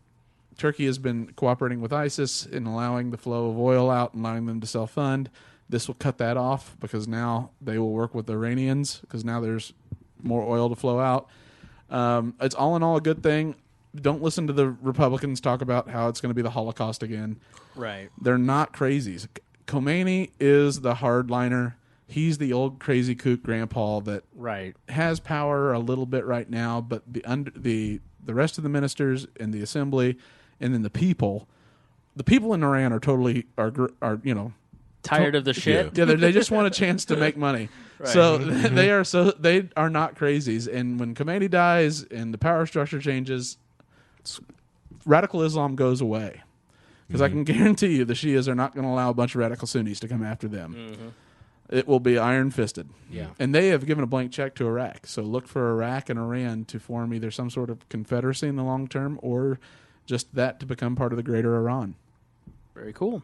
Turkey has been cooperating with ISIS in allowing the flow of oil out and allowing them to self-fund. This will cut that off because now they will work with the Iranians because now there's more oil to flow out. It's all in all a good thing. Don't listen to the Republicans talk about how it's going to be the Holocaust again. Right. They're not crazies. Khomeini is the hardliner. He's the old crazy kook grandpa that has power a little bit right now, but the rest of the ministers and the assembly and then the people in Iran are totally tired of the shit. Yeah, they just want a chance to make money. Right. So they are not crazies. And when Khomeini dies and the power structure changes, radical Islam goes away. Because I can guarantee you the Shias are not going to allow a bunch of radical Sunnis to come after them. Mm-hmm. It will be iron-fisted. Yeah. And they have given a blank check to Iraq. So look for Iraq and Iran to form either some sort of confederacy in the long term or just that to become part of the greater Iran. Very cool.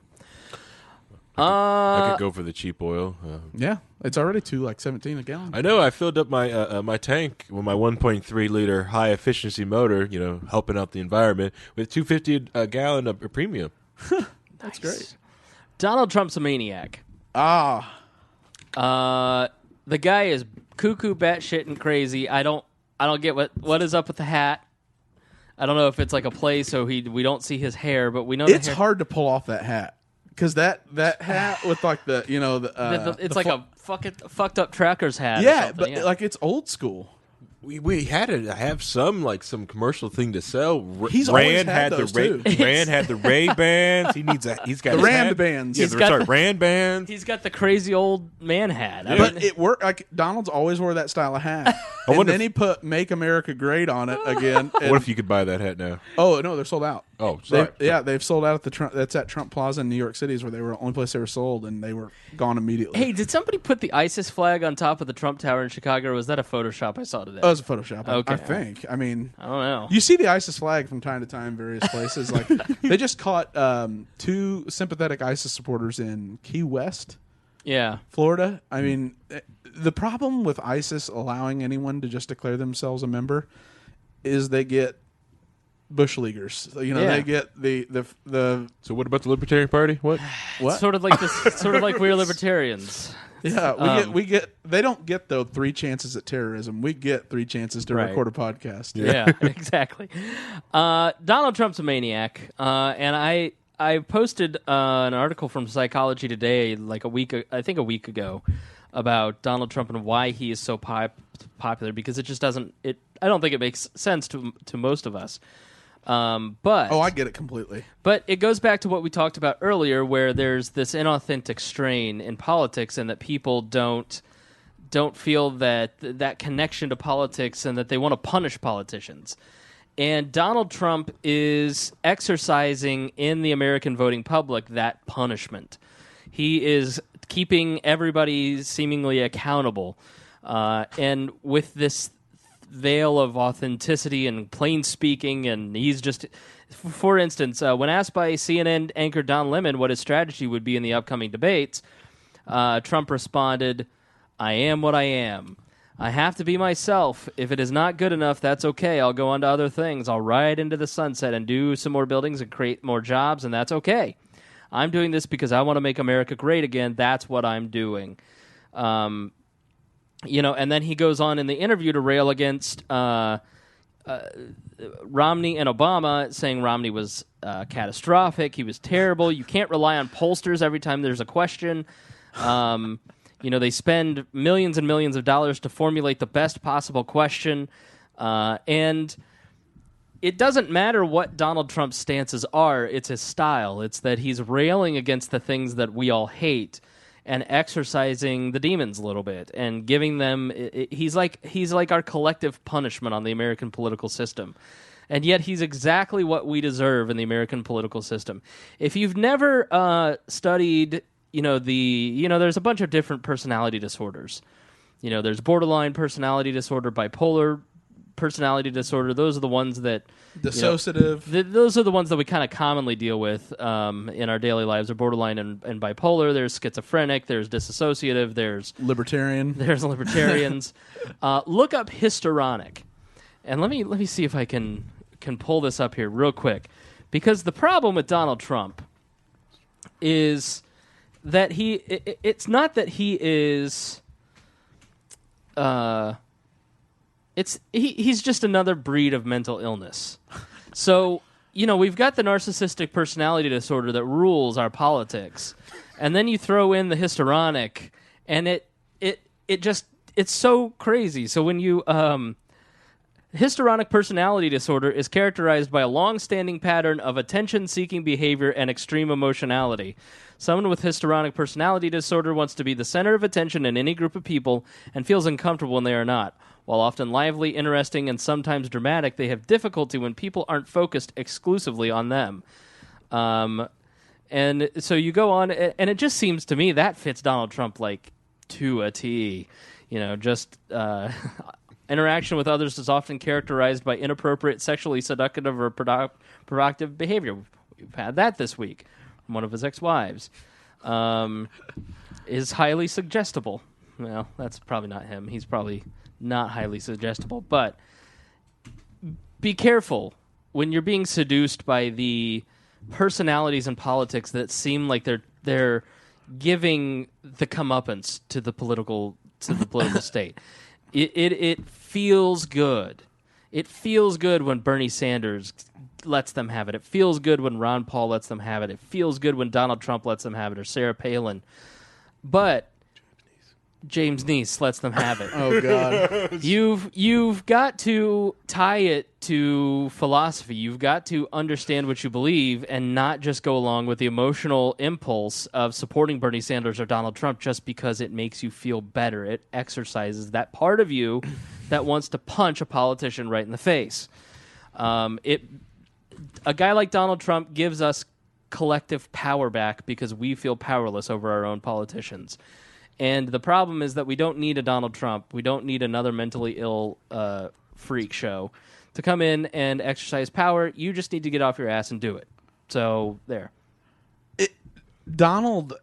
I could go for the cheap oil. Yeah, it's already $2.17 a gallon. I know. I filled up my my tank with my 1.3 liter high efficiency motor. Helping out the environment with $2.50 a gallon of premium. That's great. Donald Trump's a maniac. The guy is cuckoo, batshit, and crazy. I don't get what is up with the hat. I don't know if it's like a play so we don't see his hair, but we know it's hard to pull off that hat. Because that hat with like the it's like a fucked up tracker's hat. Yeah, but like it's old school. We had to have some commercial thing to sell. He's always had those too. Rand had the Ray bands. He's got the Rand bands. Yeah, Rand bands. He's got the crazy old man hat. Yeah. But it worked. Like Donald's always wore that style of hat, and then he put "Make America Great" on it again. What if you could buy that hat now? Oh no, they're sold out. Oh, sorry. They've sold out at the Trump. That's at Trump Plaza in New York City, is where they were the only place they were sold, and they were gone immediately. Hey, did somebody put the ISIS flag on top of the Trump Tower in Chicago, or was that a Photoshop I saw today? Oh, it was a Photoshop. Okay. I think. I mean, I don't know. You see the ISIS flag from time to time in various places. Like they just caught 2 sympathetic ISIS supporters in Key West, Florida. I mean, the problem with ISIS allowing anyone to just declare themselves a member is they get bush leaguers. They get the. So what about the Libertarian Party? What? It's sort of like this. Sort of like we're libertarians. Yeah, we get. They don't get 3 chances at terrorism. We get 3 chances to record a podcast. Yeah, exactly. Donald Trump's a maniac, and I posted an article from Psychology Today like a week ago about Donald Trump and why he is so popular, because it just doesn't. I don't think it makes sense to most of us. But I get it completely. But it goes back to what we talked about earlier, where there's this inauthentic strain in politics, and that people don't feel that connection to politics, and that they want to punish politicians. And Donald Trump is exercising in the American voting public that punishment. He is keeping everybody seemingly accountable, and with this veil of authenticity and plain speaking, and he's just, for instance, when asked by CNN anchor Don Lemon what his strategy would be in the upcoming debates, Trump responded, "I am what I am. I have to be myself. If it is not good enough, that's okay. I'll go on to other things. I'll ride into the sunset and do some more buildings and create more jobs, and that's okay. I'm doing this because I want to make America great again. That's what I'm doing." And then he goes on in the interview to rail against Romney and Obama, saying Romney was catastrophic. He was terrible. You can't rely on pollsters every time there's a question. They spend millions and millions of dollars to formulate the best possible question. And it doesn't matter what Donald Trump's stances are. It's his style. It's that he's railing against the things that we all hate, and exercising the demons a little bit, and giving them. He's like our collective punishment on the American political system, and yet he's exactly what we deserve in the American political system. If you've never studied, there's a bunch of different personality disorders. There's borderline personality disorder, bipolar personality disorder. Those are the ones that dissociative. Those are the ones that we kind of commonly deal with in our daily lives. Are borderline and bipolar. There's schizophrenic. There's dissociative. There's libertarian. There's libertarians. Look up histrionic, and let me see if I can pull this up here real quick, because the problem with Donald Trump is that it's not that he is. He's just another breed of mental illness. So, we've got the narcissistic personality disorder that rules our politics, and then you throw in the histrionic, and it's so crazy. So when you histrionic personality disorder is characterized by a long-standing pattern of attention-seeking behavior and extreme emotionality. Someone with histrionic personality disorder wants to be the center of attention in any group of people and feels uncomfortable when they are not. While often lively, interesting, and sometimes dramatic, they have difficulty when people aren't focused exclusively on them. And so you go on, and it just seems to me that fits Donald Trump like to a T. Interaction with others is often characterized by inappropriate, sexually seductive, or provocative behavior. We've had that this week from one of his ex-wives. Is highly suggestible. Well, that's probably not him. He's probably not highly suggestible. But be careful when you're being seduced by the personalities in politics that seem like they're giving the comeuppance to the political state. It feels good. It feels good when Bernie Sanders lets them have it. It feels good when Ron Paul lets them have it. It feels good when Donald Trump lets them have it, or Sarah Palin. But James Neese lets them have it. Oh God! You've got to tie it to philosophy. You've got to understand what you believe and not just go along with the emotional impulse of supporting Bernie Sanders or Donald Trump just because it makes you feel better. It exercises that part of you that wants to punch a politician right in the face. A guy like Donald Trump gives us collective power back because we feel powerless over our own politicians. And the problem is that we don't need a Donald Trump. We don't need another mentally ill freak show to come in and exercise power. You just need to get off your ass and do it. So, there. Donald,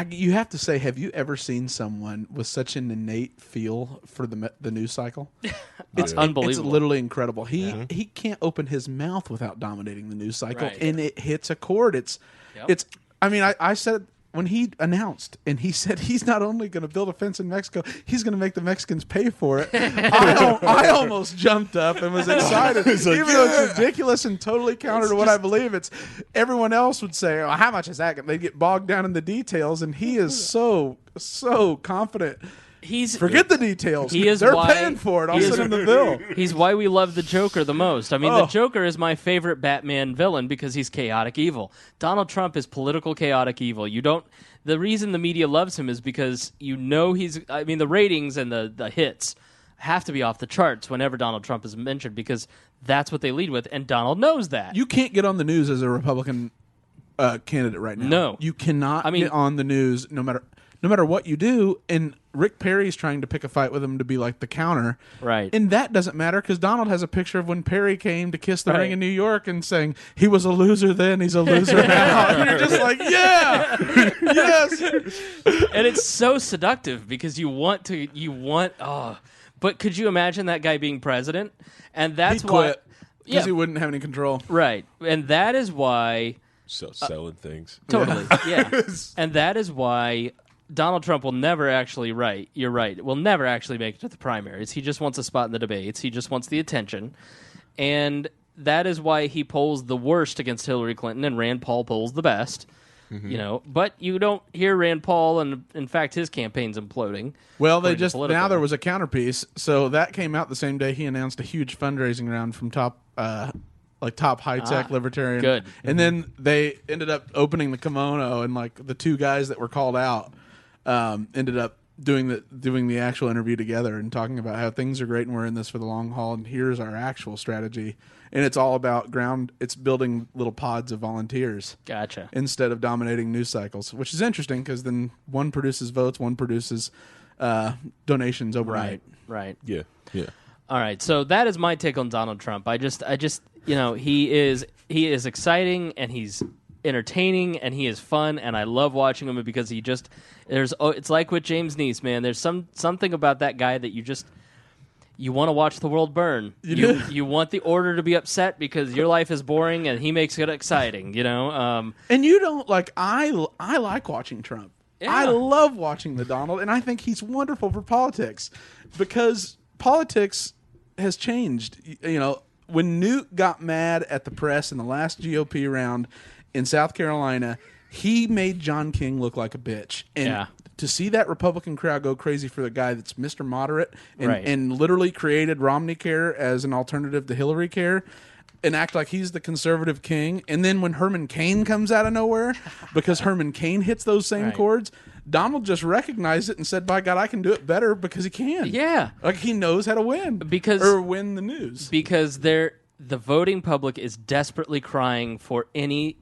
you have to say, have you ever seen someone with such an innate feel for the news cycle? It's unbelievable. It's literally incredible. He can't open his mouth without dominating the news cycle, and it hits a chord. It's. I mean, I said when he announced, and he said he's not only going to build a fence in Mexico, he's going to make the Mexicans pay for it. I almost jumped up and was excited, even though it's ridiculous and totally counter to what I believe. It's everyone else would say, "Oh, how much is that?" They get bogged down in the details, and he is so confident. Forget the details. They're paying for it. I'll send him the bill. He's why we love the Joker the most. I mean, the Joker is my favorite Batman villain because he's chaotic evil. Donald Trump is political chaotic evil. The reason the media loves him is because the ratings and the hits have to be off the charts whenever Donald Trump is mentioned because that's what they lead with, and Donald knows that. You can't get on the news as a Republican candidate right now. No. You cannot get on the news no matter what you do, and Rick Perry's trying to pick a fight with him to be like the counter. Right. And that doesn't matter because Donald has a picture of when Perry came to kiss the ring in New York and saying he was a loser then, he's a loser now. And you're just like, yeah, yes. And it's so seductive because but could you imagine that guy being president? And that's he quit because he wouldn't have any control. Right. And that is why... selling things. Totally, yeah. And that is why Donald Trump will never actually you're right, will never actually make it to the primaries. He just wants a spot in the debates. He just wants the attention. And that is why he polls the worst against Hillary Clinton and Rand Paul polls the best. Mm-hmm. But you don't hear Rand Paul, and in fact his campaign's imploding. Well, now there was a counterpiece. So that came out the same day he announced a huge fundraising round from top high-tech libertarian. Good. And then they ended up opening the kimono, and the two guys that were called out ended up doing the actual interview together and talking about how things are great and we're in this for the long haul and here's our actual strategy. And it's all about it's building little pods of volunteers. Gotcha. Instead of dominating news cycles, which is interesting because then one produces votes, one produces donations overnight. Right. Yeah. All right, so that is my take on Donald Trump. I just he is exciting and he's entertaining and he is fun and I love watching him because it's like with James Neese, man. There's something about that guy that you want to watch the world burn. You want the order to be upset because your life is boring and he makes it exciting, And you don't I like watching Trump. Yeah. I love watching the Donald, and I think he's wonderful for politics because politics has changed. When Newt got mad at the press in the last GOP round in South Carolina, he made John King look like a bitch. And to see that Republican crowd go crazy for the guy that's Mr. Moderate and literally created Romney Care as an alternative to Hillary Care and act like he's the conservative king. And then when Herman Cain comes out of nowhere, because Herman Cain hits those same chords, Donald just recognized it and said, by God, I can do it better because he can. Yeah. He knows how to win. Or win the news. Because the voting public is desperately crying for any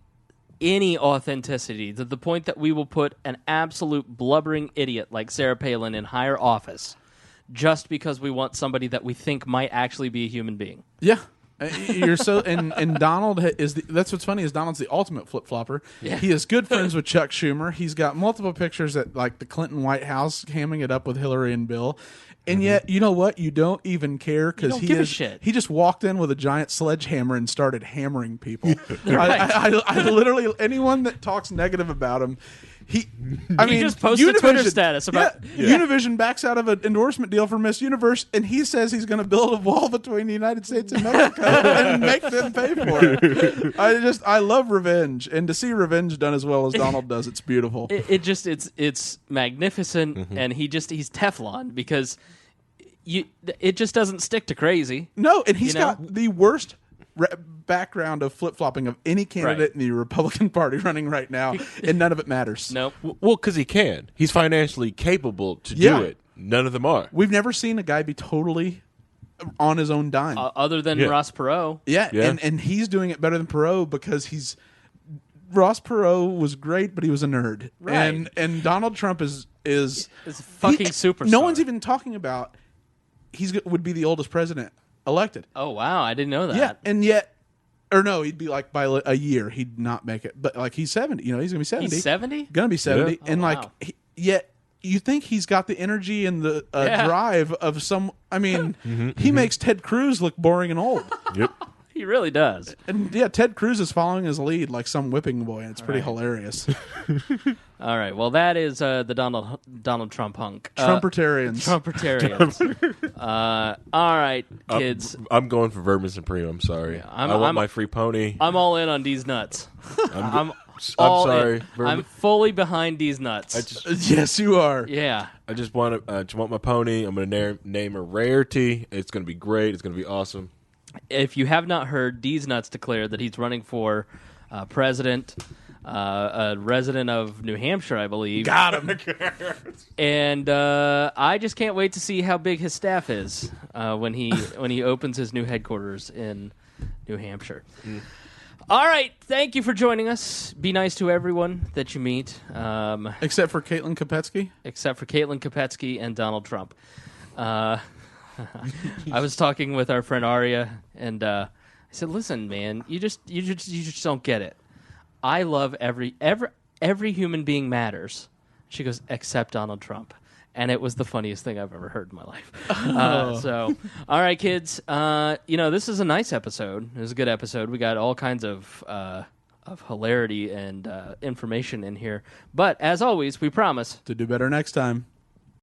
authenticity, to the point that we will put an absolute blubbering idiot like Sarah Palin in higher office just because we want somebody that we think might actually be a human being. Yeah. You're so and Donald that's what's funny is Donald's the ultimate flip flopper. Yeah. He is good friends with Chuck Schumer. He's got multiple pictures at the Clinton White House hamming it up with Hillary and Bill. And yet, you know what? You don't even care because he just walked in with a giant sledgehammer and started hammering people. I literally anyone that talks negative about him, He just posted a Twitter status about Univision backs out of an endorsement deal for Miss Universe, and he says he's going to build a wall between the United States and Mexico and make them pay for it. I love revenge, and to see revenge done as well as Donald does, it's beautiful. It's magnificent, and he's Teflon because it just doesn't stick to cresy. No, and he's got the worst background of flip-flopping of any candidate in the Republican Party running right now, and none of it matters. Nope. Well, because he can. He's financially capable to do it. None of them are. We've never seen a guy be totally on his own dime. Other than Ross Perot. Yeah. And he's doing it better than Perot because Ross Perot was great, but he was a nerd. Right. And Donald Trump is a fucking superstar. No one's even talking about would be the oldest president elected. Oh, wow. I didn't know that. Yeah, and yet, or no, he'd be like by a year, he'd not make it. But like he's 70, he's going to be 70. He's 70? Going to be 70. Yeah. And wow. Yet you think he's got the energy and the drive of some, he makes Ted Cruz look boring and old. Yep. He really does. And Ted Cruz is following his lead like some whipping boy, and it's pretty hilarious. All right. Well, that is the Donald Trump hunk. Trumpertarians. All right, kids. I'm going for Vermin Supreme. I'm sorry. I want my free pony. I'm all in on these nuts. I'm sorry. I'm fully behind these nuts. Yes, you are. Yeah. I just want my pony. I'm going to name a Rarity. It's going to be great. It's going to be awesome. If you have not heard, D's Nuts declared that he's running for president, a resident of New Hampshire, I believe. Got him. And I just can't wait to see how big his staff is when he opens his new headquarters in New Hampshire. All right. Thank you for joining us. Be nice to everyone that you meet. Except for Caitlin Kopetsky? Except for Caitlin Kopetsky and Donald Trump. I was talking with our friend Aria, and I said, "Listen, man, you just don't get it. I love every human being matters." She goes, "Except Donald Trump," and it was the funniest thing I've ever heard in my life. So, all right, kids, this is a nice episode. It was a good episode. We got all kinds of hilarity and information in here, but as always, we promise to do better next time.